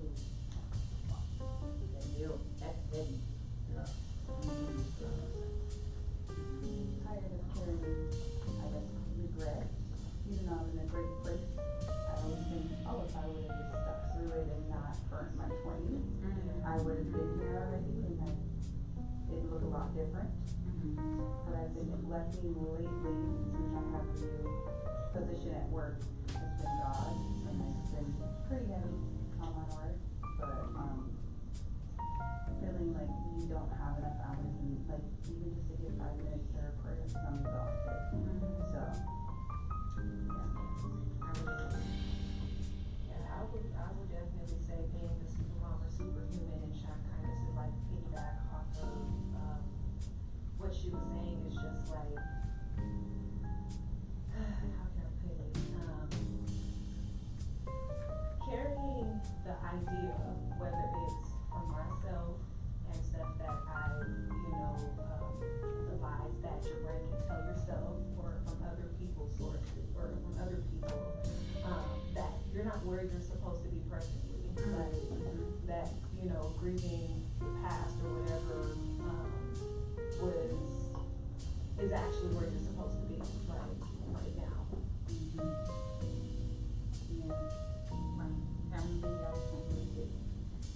That guilt, that's heavy. Yeah. Tired of carrying, I guess, regret, even though I'm in a great place. I always think, oh, if I would have just stuck through it and not burnt my 20s, I would have been here already, and then it'd look a lot different. But I've been neglecting lately, since I have a new position at work, it's been God, and it's been pretty heavy on my heart, but, feeling like you don't have enough hours, and like, even just to get 5 minutes there of prayer, because I'm exhausted. So, Yeah, I would definitely say being the supermom or superhuman and Shaq kind of to like piggyback off of, what she was saying is just like, how can I put it? Carrying the idea, whether it's from myself and stuff that I, the lies that your brain can tell yourself, or from other people's sources, or from other people, that you're not where you're supposed to be presently. Like, that, grieving the past or whatever, is actually where you're supposed to be, like, right now.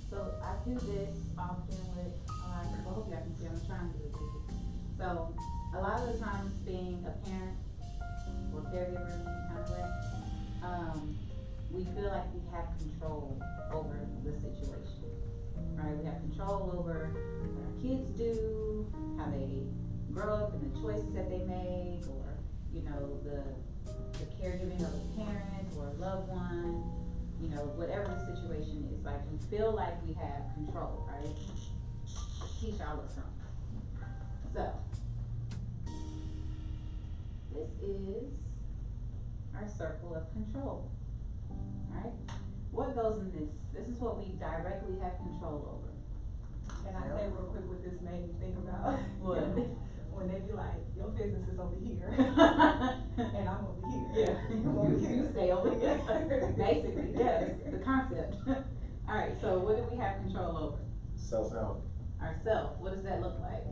So I do this often with, I hope y'all can see I'm trying to do it. So a lot of the times being a parent or caregiver in any kind of way, we feel like we have control over the situation, right? We have control over what our kids do, how they grow up, and the choices that they make, or, the caregiving of a parent or a loved one, whatever the situation is. Like, we feel like we have control, right? Keisha, I'll look from. So, this is our circle of control, right? What goes in this? This is what we directly have control over. And I say real quick what this made me think about. What? When they be like, your business is over here, and I'm over here. Yeah, you stay over here. Basically, yes, the concept. All right, so what do we have control over? Self-help. Ourself. What does that look like?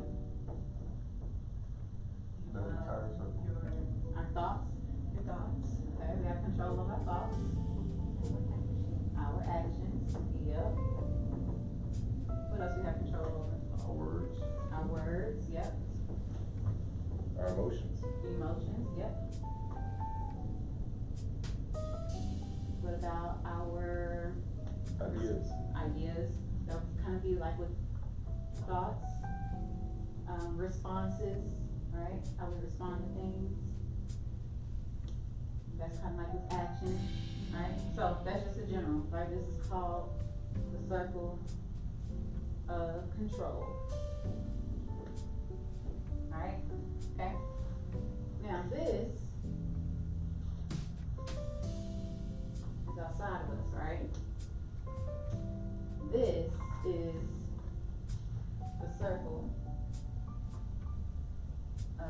The entire circle. Our thoughts. Your thoughts. Okay, we have control of our thoughts. Our actions. Yep. What else we have control over? Our words. Our words. Yep. Our emotions. Emotions. Yep. What about our Ideas. ideas? That would kind of be like with thoughts, responses, right? How we respond to things. That's kind of like with action, right? So that's just a general, right? This is called the circle of control. Alright? Okay? Now this is outside of us, right? This is the circle of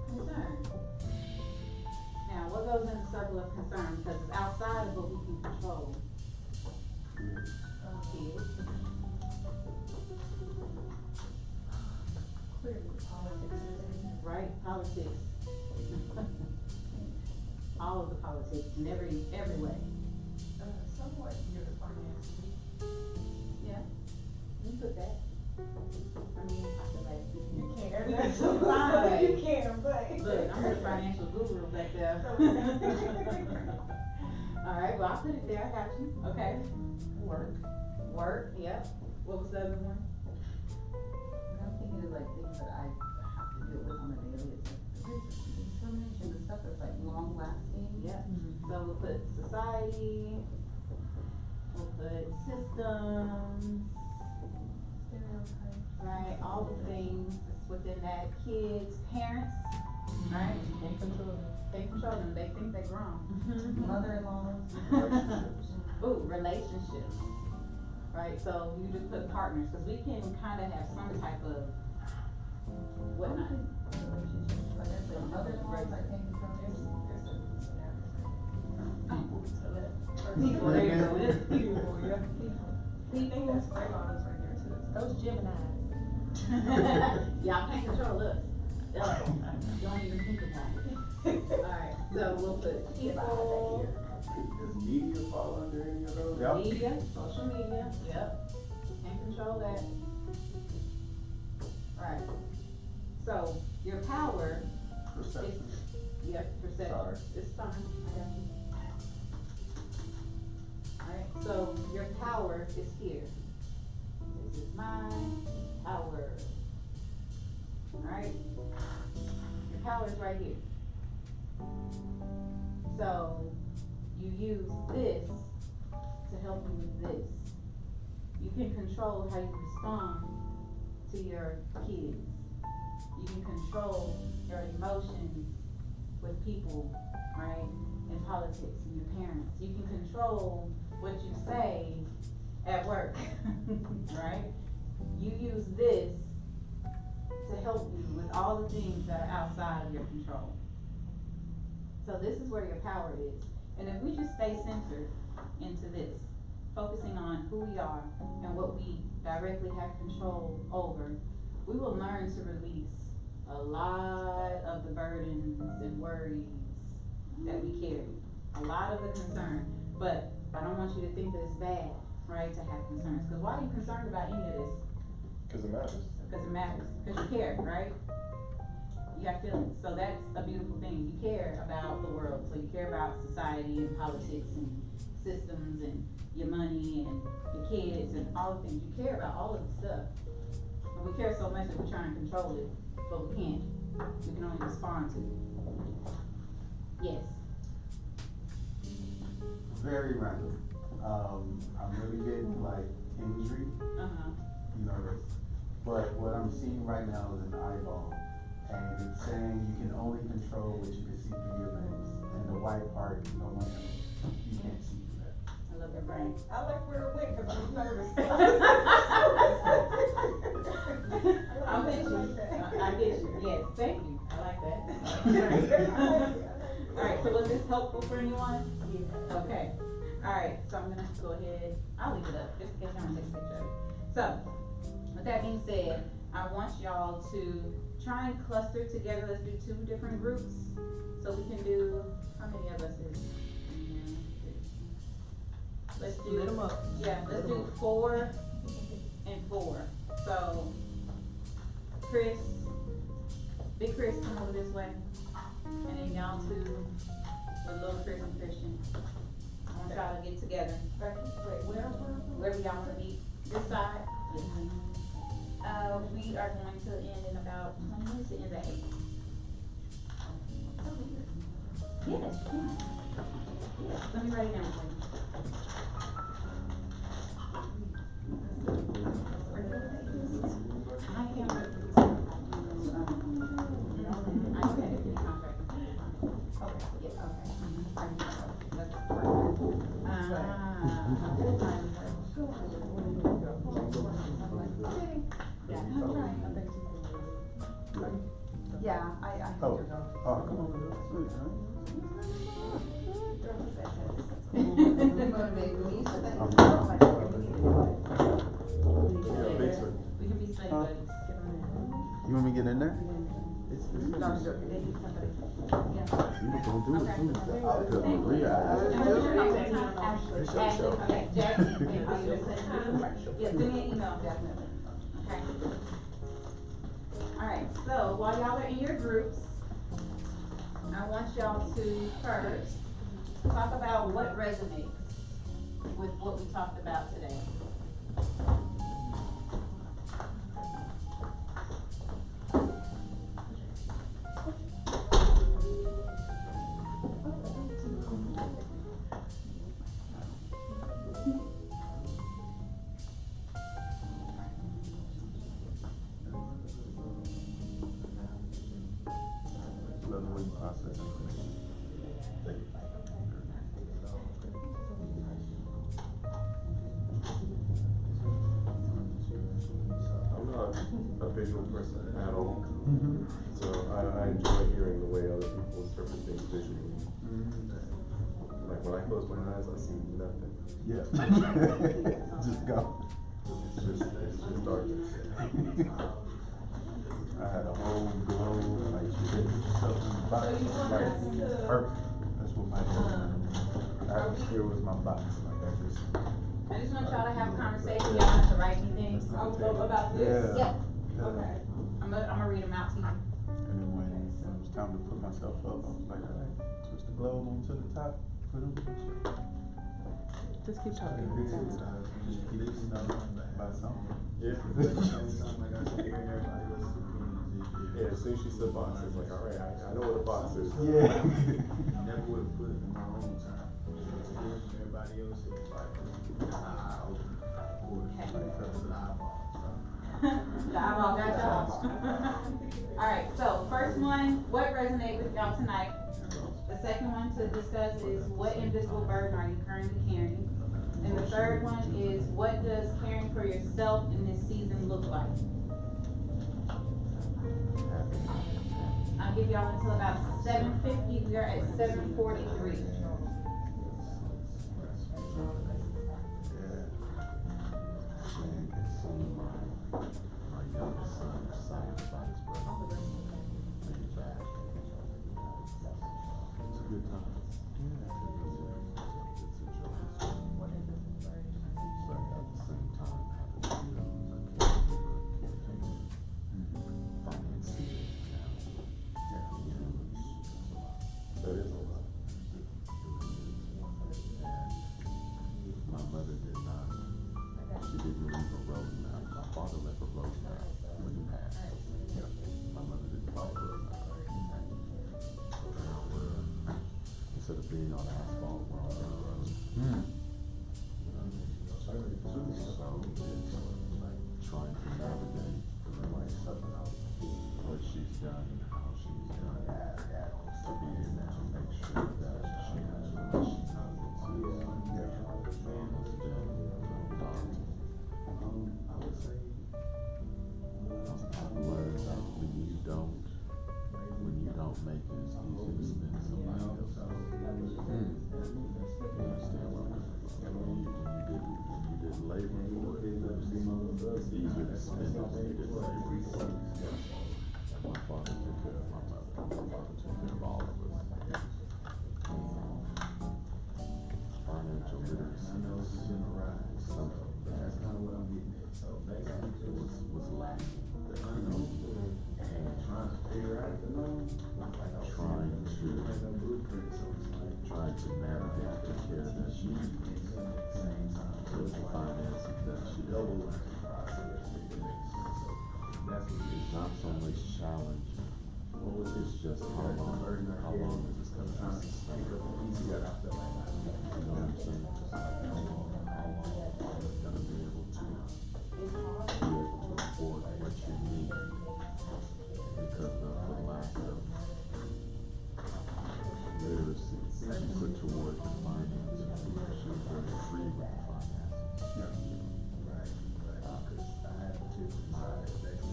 concern. Now, what goes in the circle of concern? Because it's outside of what we can control. Kids. Clearly, politics. Right? Politics. All of the politics in every way. Somewhat near the finances. Yeah, you put that. I mean, I feel like You can, we that's can fine, you combine. can, but. Look, I'm the financial guru back there. Alright, well, I'll put it there, I got you, okay. Work, yep. What was the other one? I'm thinking of like things that I have to deal with on a daily, it's like discrimination, the stuff that's like long lasting. Yep. So we'll put society, we'll put systems, right, all the things within that, kids, parents, right? They control them, they think they're grown. Mother-in-laws. Ooh, relationships, right, so you just put partners, cause we can kinda have some type of whatnot. Relationships, like I said, mother-in-laws, I can't control. People, there you go, it's people, yeah. I think that's my models right there too. Those Geminis. Y'all can't control us. Don't even think about it. Alright, so we'll put people, Does media fall under any of those? Yep. media, social media, yep, can't control that. Alright, so your power is, Perception. yep, perception, Sorry. it's fine, I got you. Alright, so your power is here. This is my power. Alright? Your power is right here. So, you use this to help you with this. You can control how you respond to your kids. You can control your emotions with people, right? In politics and your parents. You can control what you say at work, right? You use this to help you with all the things that are outside of your control. So this is where your power is. And if we just stay centered into this, focusing on who we are and what we directly have control over, we will learn to release a lot of the burdens and worries that we carry, a lot of the concern. But I don't want you to think that it's bad, right, to have concerns. Because why are you concerned about any of this? Cause it matters. Because it matters, because you care, right? You got feelings, so that's a beautiful thing. You care about the world, so you care about society and politics and systems and your money and your kids and all the things. You care about all of the stuff. And we care so much that we're trying to control it, but we can't. We can only respond to it. Yes. Very random. I'm really getting like imagery, Uh-huh. you know, but what I'm seeing right now is an eyeball, and it's saying you can only control what you can see through your lens, and the white part, no one else, you can't see through that. I love your brain. I like where it went, cause I was nervous. I'm with you. I get you. Yes, thank you. I like that. Alright, so was this helpful for anyone? Yeah. Okay. Alright, so I'm gonna go ahead, I'll leave it up, just in case you want to take a picture of it. So, with that being said, I want y'all to try and cluster together. Let's do 2 different groups. So we can do, how many of us is? Let's do, Split 'em up. yeah, let's do 4 and 4. So, Chris, Big Chris, come over this way. And then y'all 2 with little Chris and Christian. I want y'all to get together. Wait, Wherever y'all wanna meet. This side. We are going to end in about 20 minutes. It ends at 8. Yes, you can. Yes, let me write it down for you. I can't wait for this. I don't have any contract. Okay, yeah, okay. That's Yeah, I Oh, think you're oh, come on, that's You motivated me, so that I'm you not. like, Yeah, big circle. We can be study Huh? buddies. You want me to get in there? Yeah. You were gonna do it too. Okay. Because Maria, Okay. this Ashley, okay, Jackie, and are you yeah, send me an email, definitely, okay? Alright, so while y'all are in your groups, I want y'all to first talk about what resonates with what we talked about today. Love the way you process information. Thank you. I'm not a visual person at all, so I enjoy hearing the way other people interpret things visually. Like when I close my eyes, I see nothing. Yeah. Just go. It's just darkness. I had a whole glow, like you said, yourself in the box. Like, perfect. That's what my atmosphere was my box. Like I just. I just want y'all to have a conversation, y'all have to write me things. About this? Yeah. Yep, Okay. I'm gonna read them out to you. And then when it was time to put myself up, I was like, all right, switch the globe on to the top, put them. Just keep talking. Just keep it by song. Yeah. Yeah, as soon as she said box, it's like, alright, I know what a box is. Yeah. Never would have put it in my own time. Everybody else is like, I open The eyeball got y'all. Alright, so first one, what resonates with y'all tonight? The second one to discuss is what invisible burden are you currently carrying? And the third one is what does caring for yourself in this season look like? I'll give y'all until about 7:50. We are at 7:43. That is a lot. My mother did not. She didn't leave a roadmap. My father left a roadmap when he passed. My mother didn't follow the roadmap. Instead of being on asphalt, we're on the road. So it's like trying to navigate what she's done and how she's done it. To be able to make sure that she has what she knows. I've learned that when you don't make it as easy to spend somebody else. You understand what I'm saying? When you didn't labor for it, it's easier to spend it when you didn't labor for it. My father took care of my mother. My father took care of all of us. Financial literacy is something That's kind of what I'm getting at. So basically, was lacking. And trying to figure out, trying to navigate the care that she needs, the finances that she does. It's not so much challenge, it's just how long is this gonna sustain? You know what I'm saying? How long are you gonna be able to afford what you need? Because of the lack of literacy you put towards the finances. She was very free with the finances.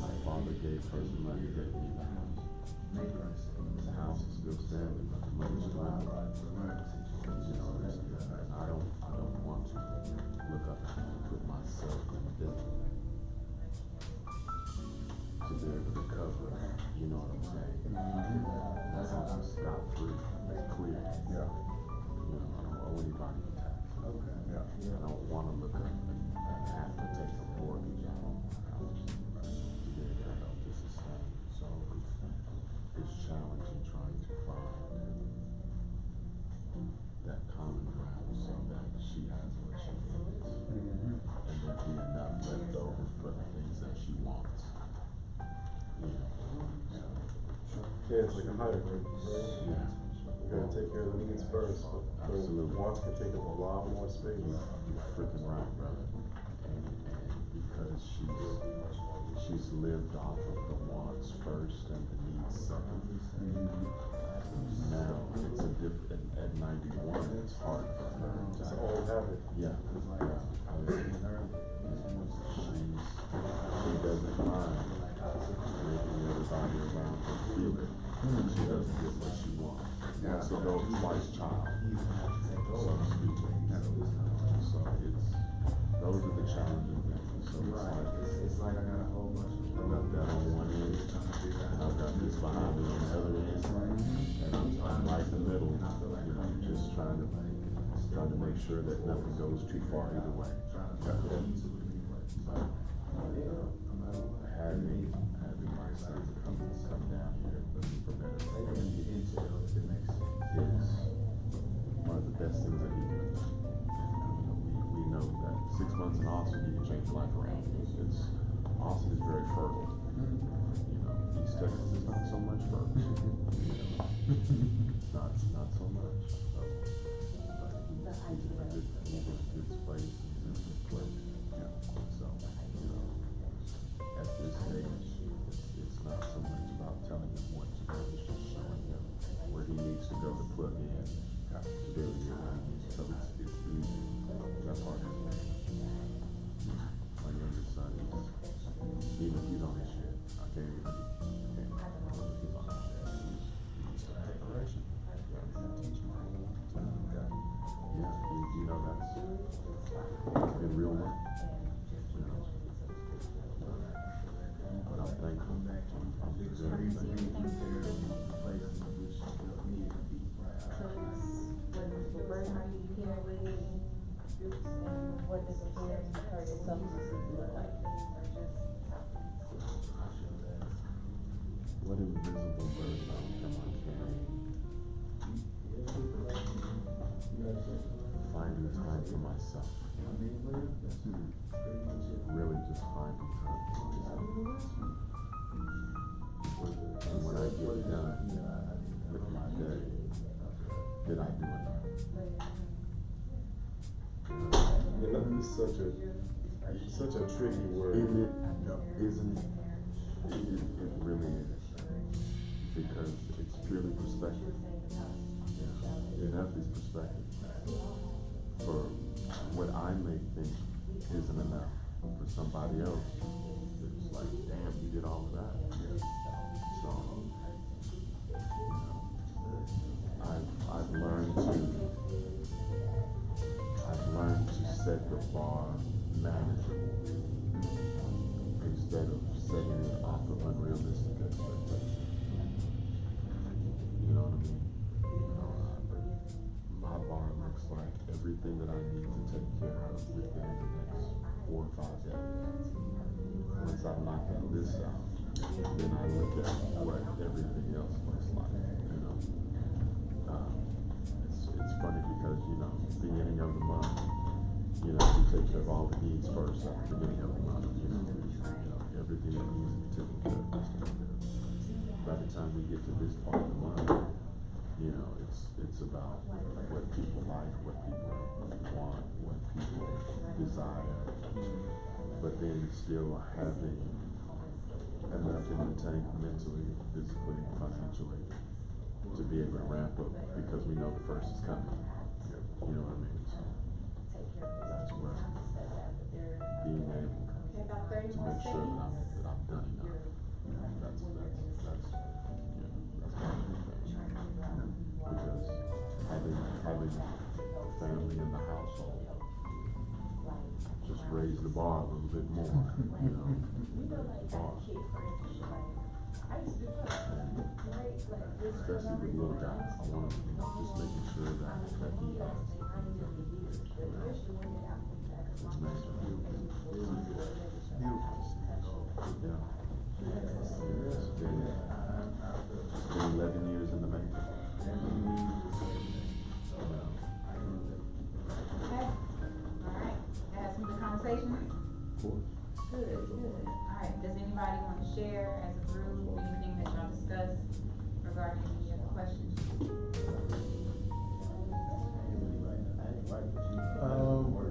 My father gave her the money that he had. The house is still standing, but the money's gone. You know, I don't want to look up and put myself in debt to be able to cover, you know what I'm saying? That's how I'm scot free. It's clear. Yeah. You know, I don't owe anybody a tax. Okay. self-care is like a highway, right? Yeah. You gotta take care of the needs first, but Absolutely. wants can take up a lot more space. You're freaking right, brother. And because she's lived off of the wants first and the needs second. Now it's a different at 91. It's hard for her. It's an old habit. Yeah. She doesn't mind making everybody around her feel it. She doesn't get what she wants. Wants to go twice child, so to speak. So those are the challenging things. So it's like I got a whole bunch of I've got that on one end, I've got this behind me on the other end, and I'm right in the middle, just trying to make sure that nothing goes too far either way. But having my son come down here for meditation is one of the best things that he can do. We know that 6 months in Austin, you can change life around. Austin is very fertile. East Texas is not so much fertile. Not so much. So, but he's in a good place. He's in a good place. So, at this stage, it's not so much about telling him what to do, it's just showing him where he needs to go to plug in to be able to get around. So it's easy. That part is my youngest son, even he's on his shit. I can't even. He's on his shit. He's direction. Yeah, that's been real work. But I'm thankful. What does the fear or your substances look like? What invisible burden am I carrying? Finding time for myself. Really just finding time for myself. And when I get done with my day, did I do enough? Enough is such a tricky word. Isn't it? Isn't it? It really is. Because it's purely perspective. Enough is perspective. For what I may think isn't enough, for somebody else, it's like, damn, you did all of that. So, I've learned to set the bar manageable instead of setting it off of unrealistic expectations. You know what I mean? My bar looks like everything that I need to take care of within the next 4 or 5 days. Once I've knocked this out, then I look at what everything else looks like. It's funny because beginning of the month, you take care of all the needs first at the beginning of the month. Everything that needs to be taken care of. By the time we get to this part of the month, it's about what people like, what people want, what people desire, but then still having enough in the tank mentally, physically, financially to be able to ramp up because we know the first is coming. You know what I mean? So that's where being able to make sure that I've done enough. That's part of the thing. Because having a family in the household just raise the bar a little bit more, raise the bar. Especially with little guys, I want to just making sure that he has it's major. Yeah. It's been 11 years in the making. Okay, alright, have some good conversations? Of course. Good. Alright, does anybody want to share as a group anything that y'all discussed regarding any other questions?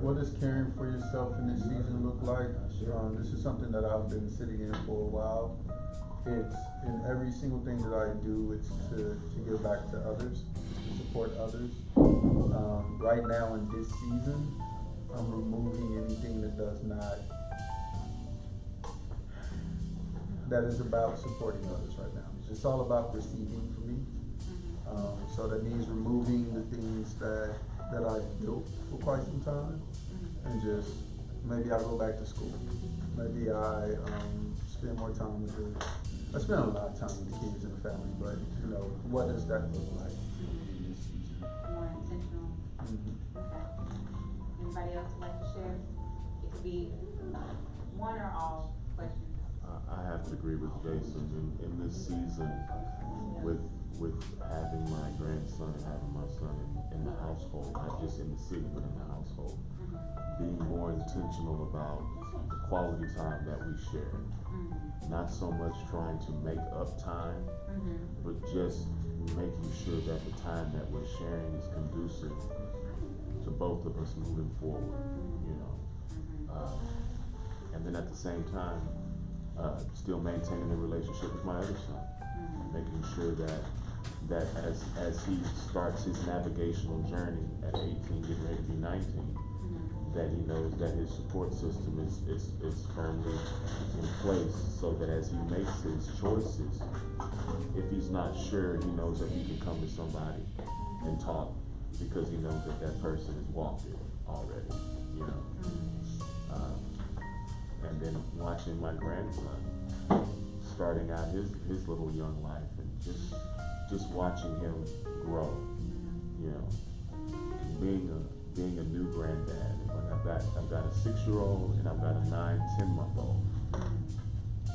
What does caring for yourself in this season look like? This is something that I've been sitting in for a while. It's in every single thing that I do, it's to give back to others, to support others. Right now in this season, I'm removing anything that is about supporting others right now. It's all about receiving for me. So that means removing the things that I've built for quite some time, and just, maybe I go back to school. Maybe I spend more time with I spend a lot of time with the kids and the family, but what does that look like in this season? More intentional. Okay. Anybody else would like to share? It could be one or all questions. I have to agree with Jason in this season with having my grandson, having my son in the household, not just in the city, but in the household, being more intentional about the quality time that we share. Not so much trying to make up time, but just making sure that the time that we're sharing is conducive to both of us moving forward, and then at the same time, still maintaining the relationship with my other son, making sure that as he starts his navigational journey at 18, getting ready to be 19, that he knows that his support system is firmly in place, so that as he makes his choices, if he's not sure, he knows that he can come to somebody and talk, because he knows that person has walked it already, and then watching my grandson starting out his little young life, and just watching him grow, being a new granddad. Like I've got a 6-year-old and I've got a 9-10-month-old,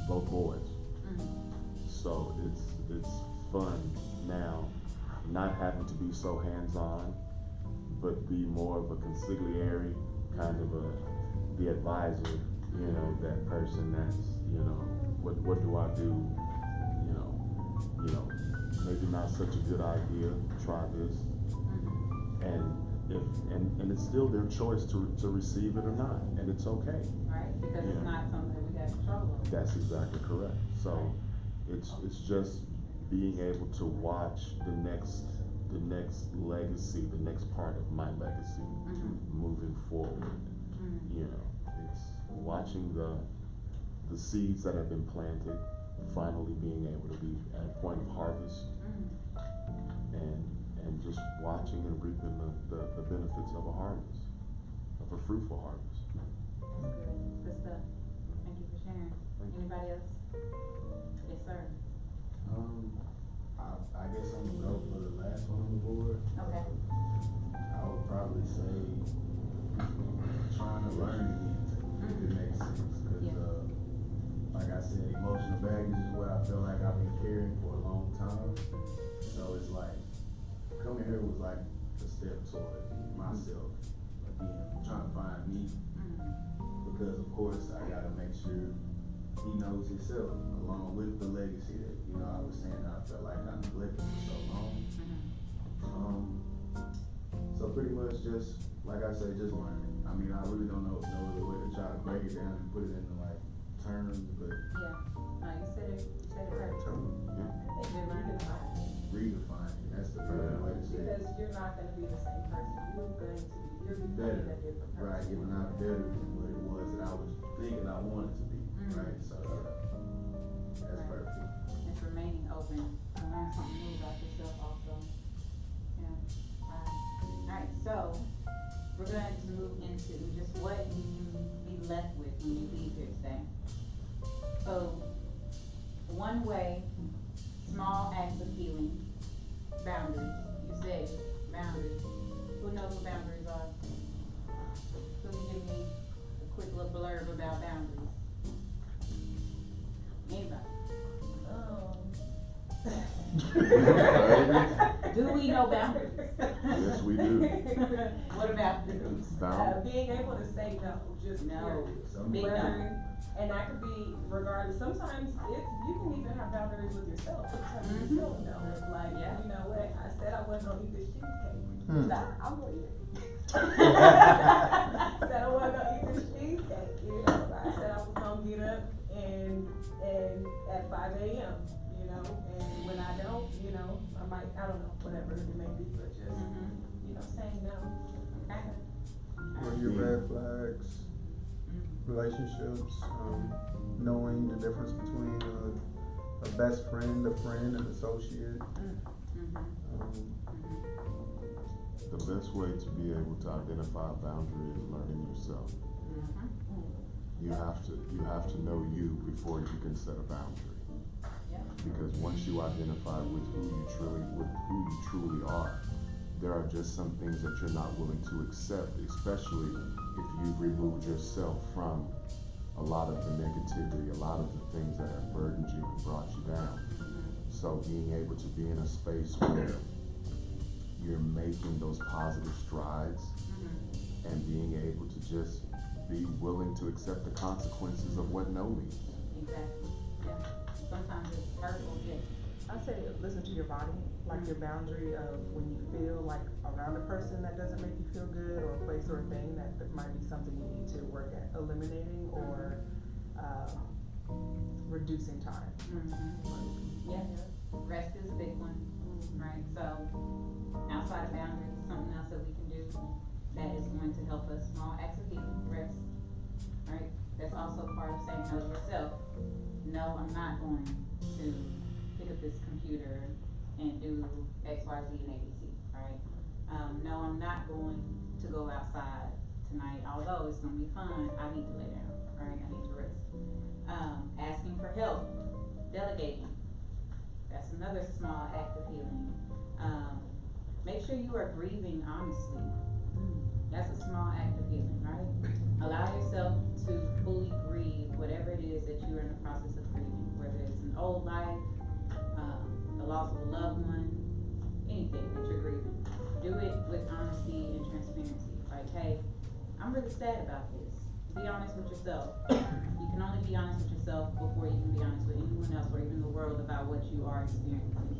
both boys. So it's fun now, not having to be so hands-on, but be more of a consigliere, kind of the advisor, that person that's, what do I do? Maybe not such a good idea, try this. And it's still their choice to receive it or not, and it's okay. Right, because it's not something that we have control over. That's exactly correct. So it's just being able to watch the next legacy, the next part of my legacy moving forward. It's watching the seeds that have been planted finally being able to be at a point of harvest, and just watching and reaping the benefits of a harvest, of a fruitful harvest. Good stuff. Thank you for sharing. Anybody else? Yes, sir. I guess I'm gonna go for the last one on the board. Okay. I would probably say trying to learn again, if it makes sense, because like I said, emotional baggage is what I feel like I've been carrying for a long time. So it's like, coming here was like a step toward myself. Again, trying to find me, because of course I gotta make sure he knows himself, along with the legacy that, I was saying I felt like I neglected for so long. So pretty much just, like I say, just learning. I mean, I really don't know no other way to try to break it down and put it into like terms, but Yeah. No, you said it right. redefining, that's the perfect way to say it. Because you're not gonna be the same person, you're becoming Better, a different person. right, if not better than what it was that I was thinking I wanted to be, right, so, that's Right. perfect. It's remaining open to learn something new about yourself also. Yeah. Alright, so we're going to move into just what you can be left with when you leave here today. So, one way, small acts of healing, boundaries. You said boundaries. Who knows what boundaries are? Who can give me a quick little blurb about boundaries? Anybody? Do we know boundaries? Yes, we do. What about this? Being able to say no, just No. period. Big no. And that could be regardless, sometimes you can even have boundaries with yourself, sometimes you feel no, it's like, Yeah. you know what, I said I wasn't gonna eat this cheesecake, I'm gonna eat it. I said I wasn't gonna eat this cheesecake, you know, I said I was gonna get up and at 5 a.m., you know, and when I don't, you know, I don't know, whatever it may be, but just, you know, saying no. What are your red flags? Relationships, knowing the difference between a best friend, a friend, an associate. The best way to be able to identify a boundary is learning yourself. You have to know you before you can set a boundary. Because once you identify with who you truly are, there are just some things that you're not willing to accept, especially if you've removed yourself from a lot of the negativity, a lot of the things that have burdened you and brought you down. So being able to be in a space where you're making those positive strides and being able to just be willing to accept the consequences of what no means. Exactly, yeah. Sometimes it's hurtful, yeah. I say listen to your body, like your boundary of when you feel like around a person that doesn't make you feel good, or a place or a thing that might be something you need to work at eliminating or reducing time. Yeah, rest is a big one, right? So outside of boundaries, something else that we can do that is going to help us, small acts of healing, rest, right? That's also part of saying no to yourself. No, I'm not going to pick up this computer and do X, Y, Z, and ABC, right? No, I'm not going to go outside tonight, although it's gonna be fun, I need to lay down, right? I need to rest. Asking for help, delegating, that's another small act of healing. Make sure you are grieving honestly. That's a small act of healing, right? Allow yourself to fully grieve whatever it is that you're in the process of grieving, whether it's an old life, the loss of a loved one, anything that you're grieving. Do it with honesty and transparency. Like, hey, I'm really sad about this. Be honest with yourself. You can only be honest with yourself before you can be honest with anyone else or even the world about what you are experiencing.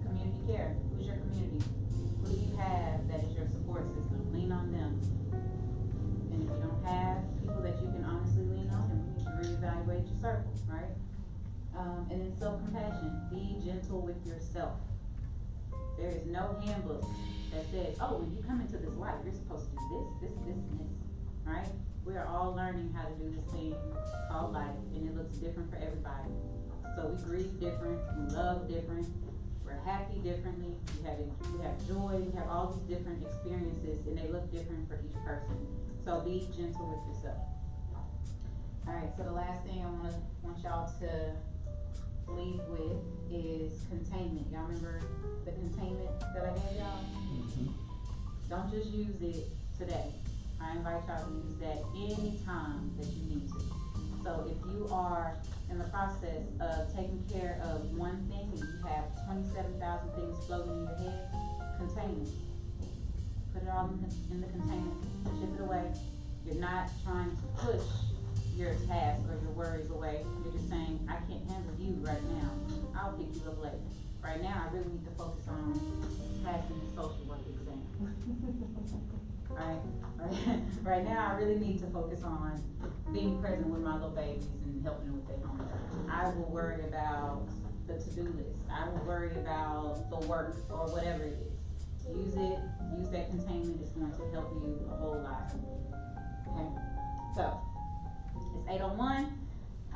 Community care. Who's your community? Who do you have that is your support system? Lean on them. And if you don't have people that you can honestly lean on, then we need to reevaluate your circle, right? And then self-compassion. Be gentle with yourself. There is no handbook that says, oh, when you come into this life, you're supposed to do this, and this, right? We are all learning how to do this thing called life, and it looks different for everybody. So we grieve different, we love different, we're happy differently, we have joy, we have all these different experiences, and they look different for each person. So be gentle with yourself. All right, so the last thing I want y'all to leave with is containment. Y'all remember the containment that I gave y'all? Don't just use it today. I invite y'all to use that any time that you need to. So if you are in the process of taking care of one thing and you have 27,000 things floating in your head, contain it. Put it all in the container, ship it away. You're not trying to push your task or your worries away. You're just saying, I can't handle you right now. I'll pick you up later. Right now, I really need to focus on passing the social work exam. Right now, I really need to focus on being present with my little babies and helping them with their homework. I will worry about the to-do list. I will worry about the work or whatever it is. Use it. Use that containment. It's going to help you a whole lot. Okay. So it's 8:01.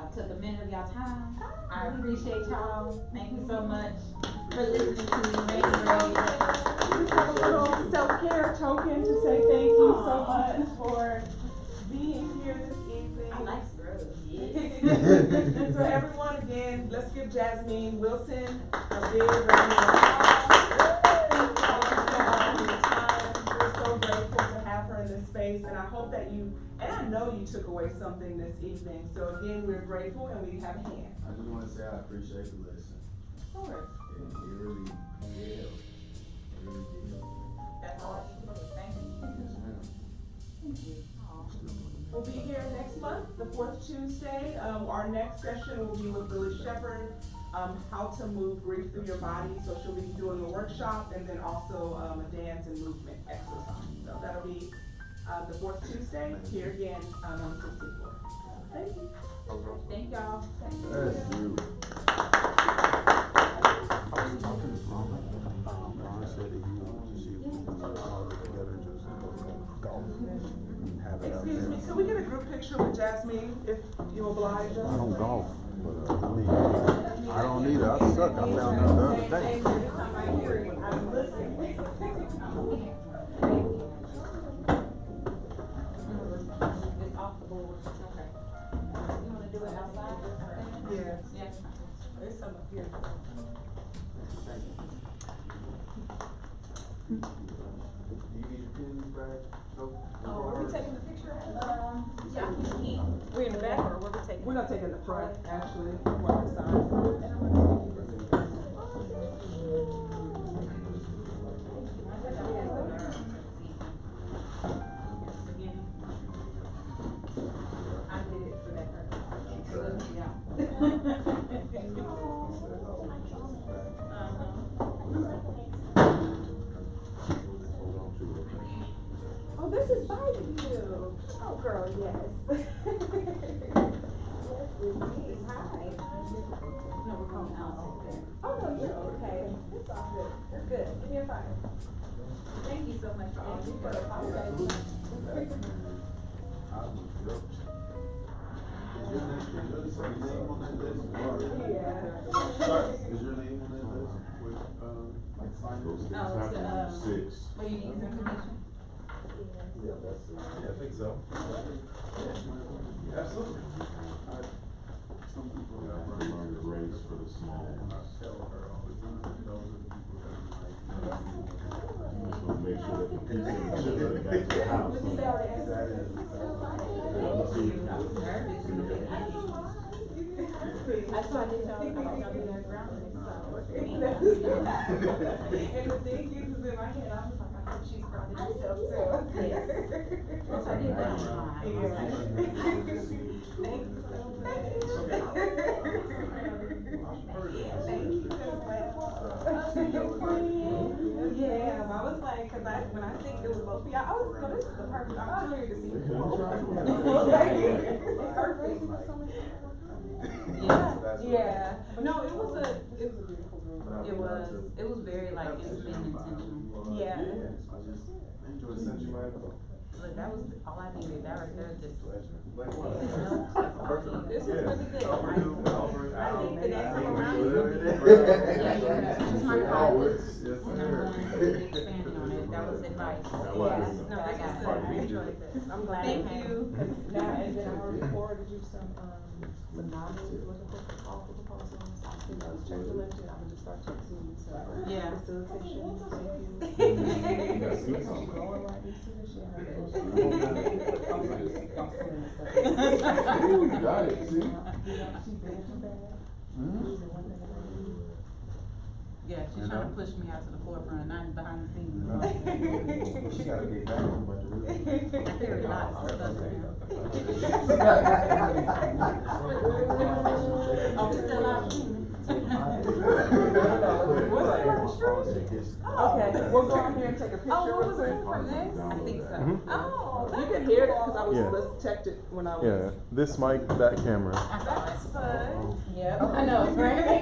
I took a minute of y'all time. I appreciate y'all. Thank you so much for listening to me. Just have a little self-care token to say thank you so much for being here this evening. I like scrubs. So everyone, again, let's give Jasmine Wilson a big round of applause. Thank you all for your time. We're so grateful to have her in this space, and I hope that I know you took away something this evening. So again, we're grateful and we have a hand. I just want to say I appreciate the lesson. Of course. It really helped. That's all I need to do, thank you. Yes, ma'am. We'll be here next month, the fourth Tuesday. Our next session will be with Lily Shepherd, how to move grief through your body. So she'll be doing a workshop and then also a dance and movement exercise. So that'll be the fourth Tuesday, here again on the 16th floor. Thank you. Thank y'all. That's you. Ron said that he wanted to see if we can all get together and just golf and have it out Excuse me, there. can we get a group picture with Jasmine, if you oblige us? I don't golf, but I mean, I don't either. I suck. I found out the other day. I'm listening. It's off the board, okay. You wanna do it outside? Yeah. Yes. There's some up here. Do you need a pin, Brad? Nope. Oh, are we taking the picture? Yeah, We're in the back or where we taking? We're gonna take it in the front, actually, one side. I did it for that purpose. Yeah. Oh, this is by you. Oh, girl, yes. Yes, indeed. Hi. No, we're going out there. Oh, no, you're okay. It's all good. You're good. Give me a five. Thank you so much for all Thank you your for the work. apology. Is your name on that list? Yeah. Is your name on that list with, like, Those things signers? Oh, happen to, at 6. Well, you need some information? Yeah, I think so. Absolutely. Some people Yeah, have I learned the race for the small and I ones. tell her all the time, those are the people that are like. So make sure that the pizza and the sugar that got to the house. That is. That's why I did tell her, I'll be there grounded, And the thing is in my head, I was like, I hope she's grounded herself too. Yes, I did that online. Thank you so much. Thank you so much. Yeah, I was like, cause when I think it was both of y'all, I was like, this is the perfect opportunity to see you both. Perfect. Yeah, no, it was a beautiful group. It was very like intimate and intentional. Yeah. I just sent you my info. Look, that was all I needed, that right there, just. Likewise. This was really good. I think the next time around. This is my college, Yes, and I'm sir. gonna really expand on it, that was advice. Yeah, no, I this got was it. good, I enjoyed this, I'm glad. Thank I came. you. Now, and then I already forwarded you some, monogamous, what is it called, proposals, you know, check your list, and I'm gonna just start texting you, so. Yeah. Facilitation, thank you. Going like this to the shit. You got it, see? She's been too bad. Yeah, she's trying to push me out to the forefront, not behind the scenes. She gotta get back on, but the real. I carry lots of stuff now. Oh, it's still out. Okay, we'll go on here and take a picture Oh, what real was quick. it from this? I think so. Mhm. Oh, You that's can hear it, cause I was, Yeah. let's checked it when I was. Yeah, this mic, that camera. I saw That's it. fun. Yep, I know, right?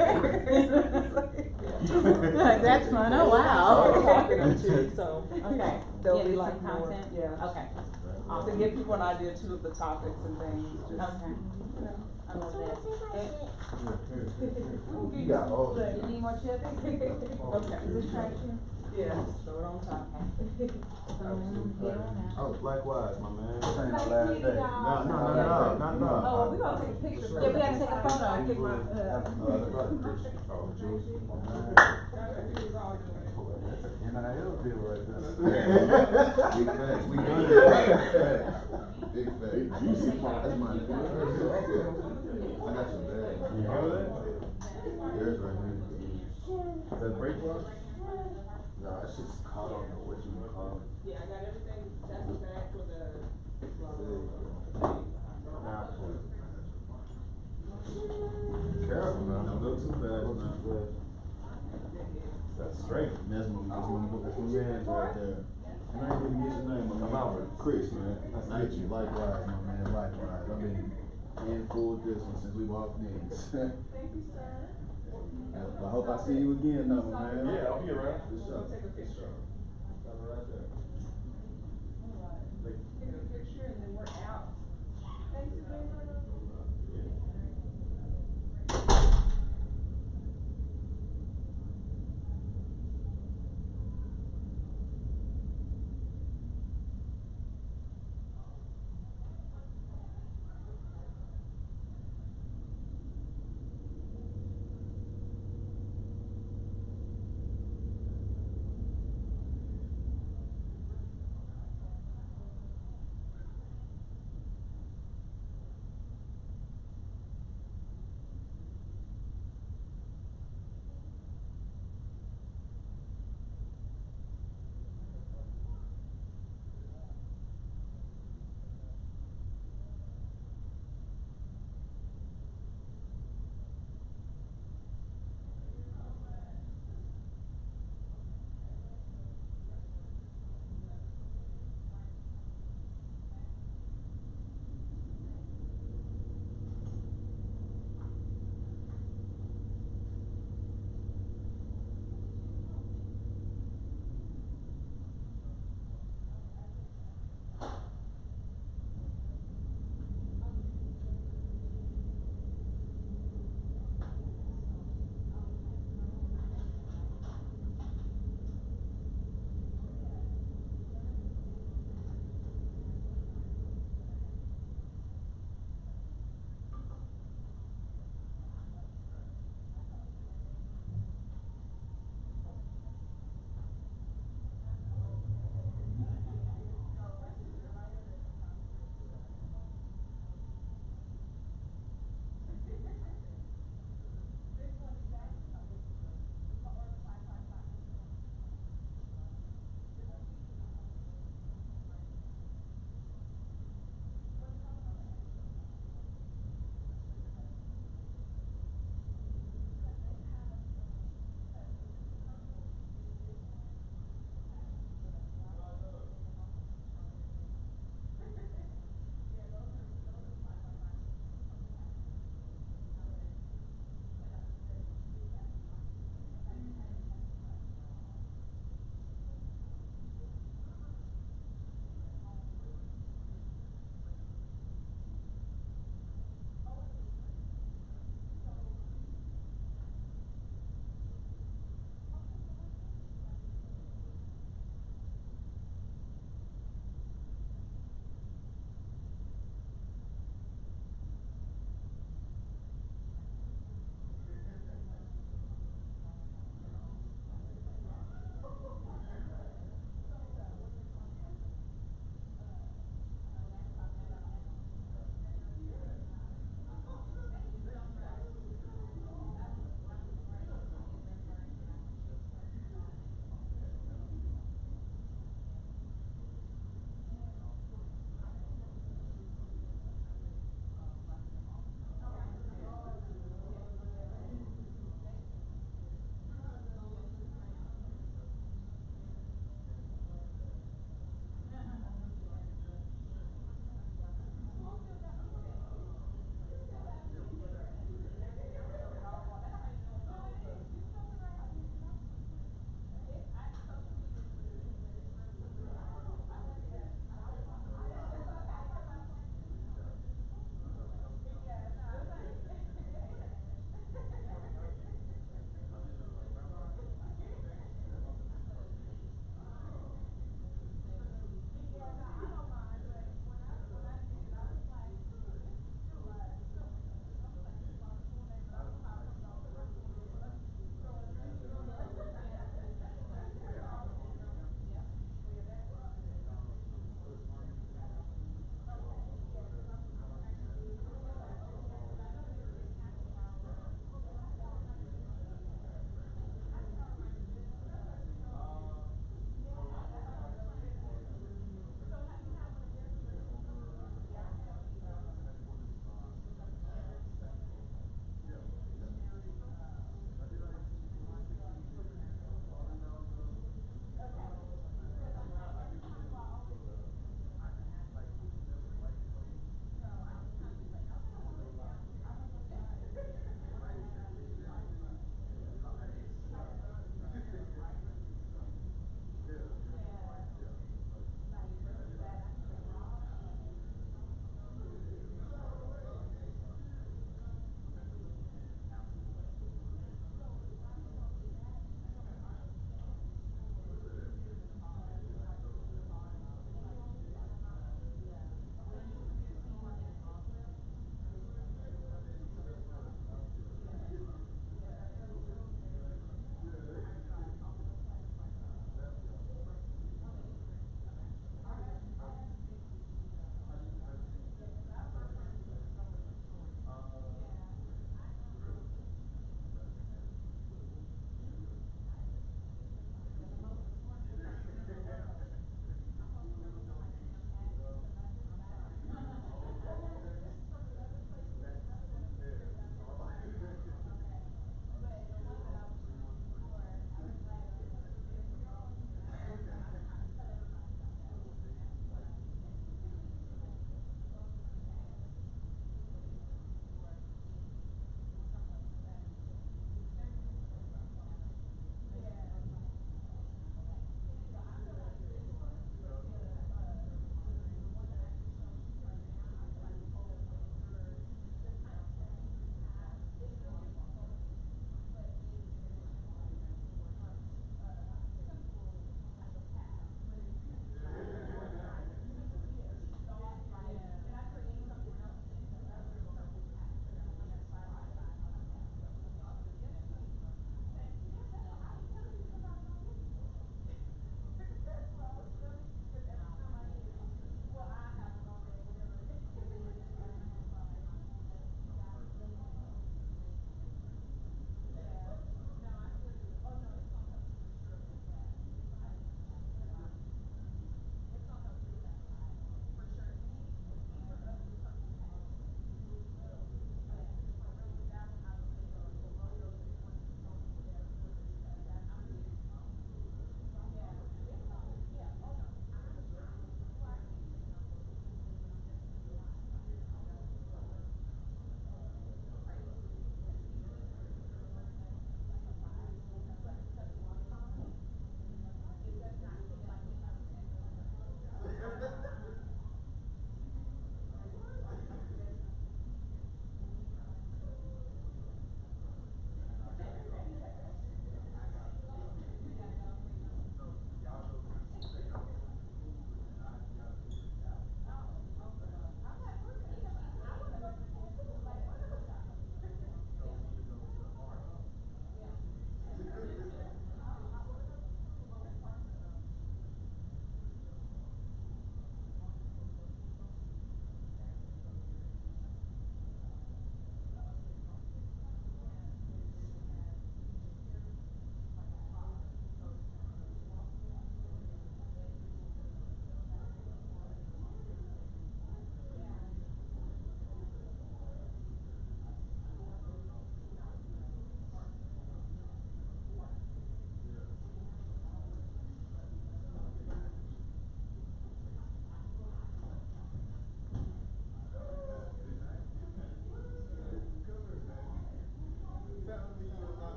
That's fun, oh, Talking wow. them too, so. Okay. There'll Yeah, be do like some more, content? yeah. Okay. To Awesome. give people an idea too of the topics and things, just, Okay. you know. I love that. You got all Do that. you need more chips? Okay. Is this traction? Yeah, just throw it on top. Get on now. Oh, likewise, my man. This ain't Nice our last meeting day. y'all. No. Oh, we gonna take a picture. Yeah, we gotta take a photo. I get my, That's an NIL deal right there. Big facts, we done it. Big facts. Juicy That's mine. I got some bad. You hear that? There's right here. Is that break block? No, No, it's just called, I don't know what you wanna call it. Yeah, I got everything, that's the bag for the. Now, Careful now, don't go too fast now. That's strength. That's my man right there. And I ain't gonna get your name, I'm out with it. Chris, man. Nice to Thank meet you. you. Likewise, my man, likewise. I've been in full distance since we walked in. Thank you, sir. I hope I see you again, though, man. Yeah, I'll be around. For sure. We'll take a picture. For sure. Got it right there. Here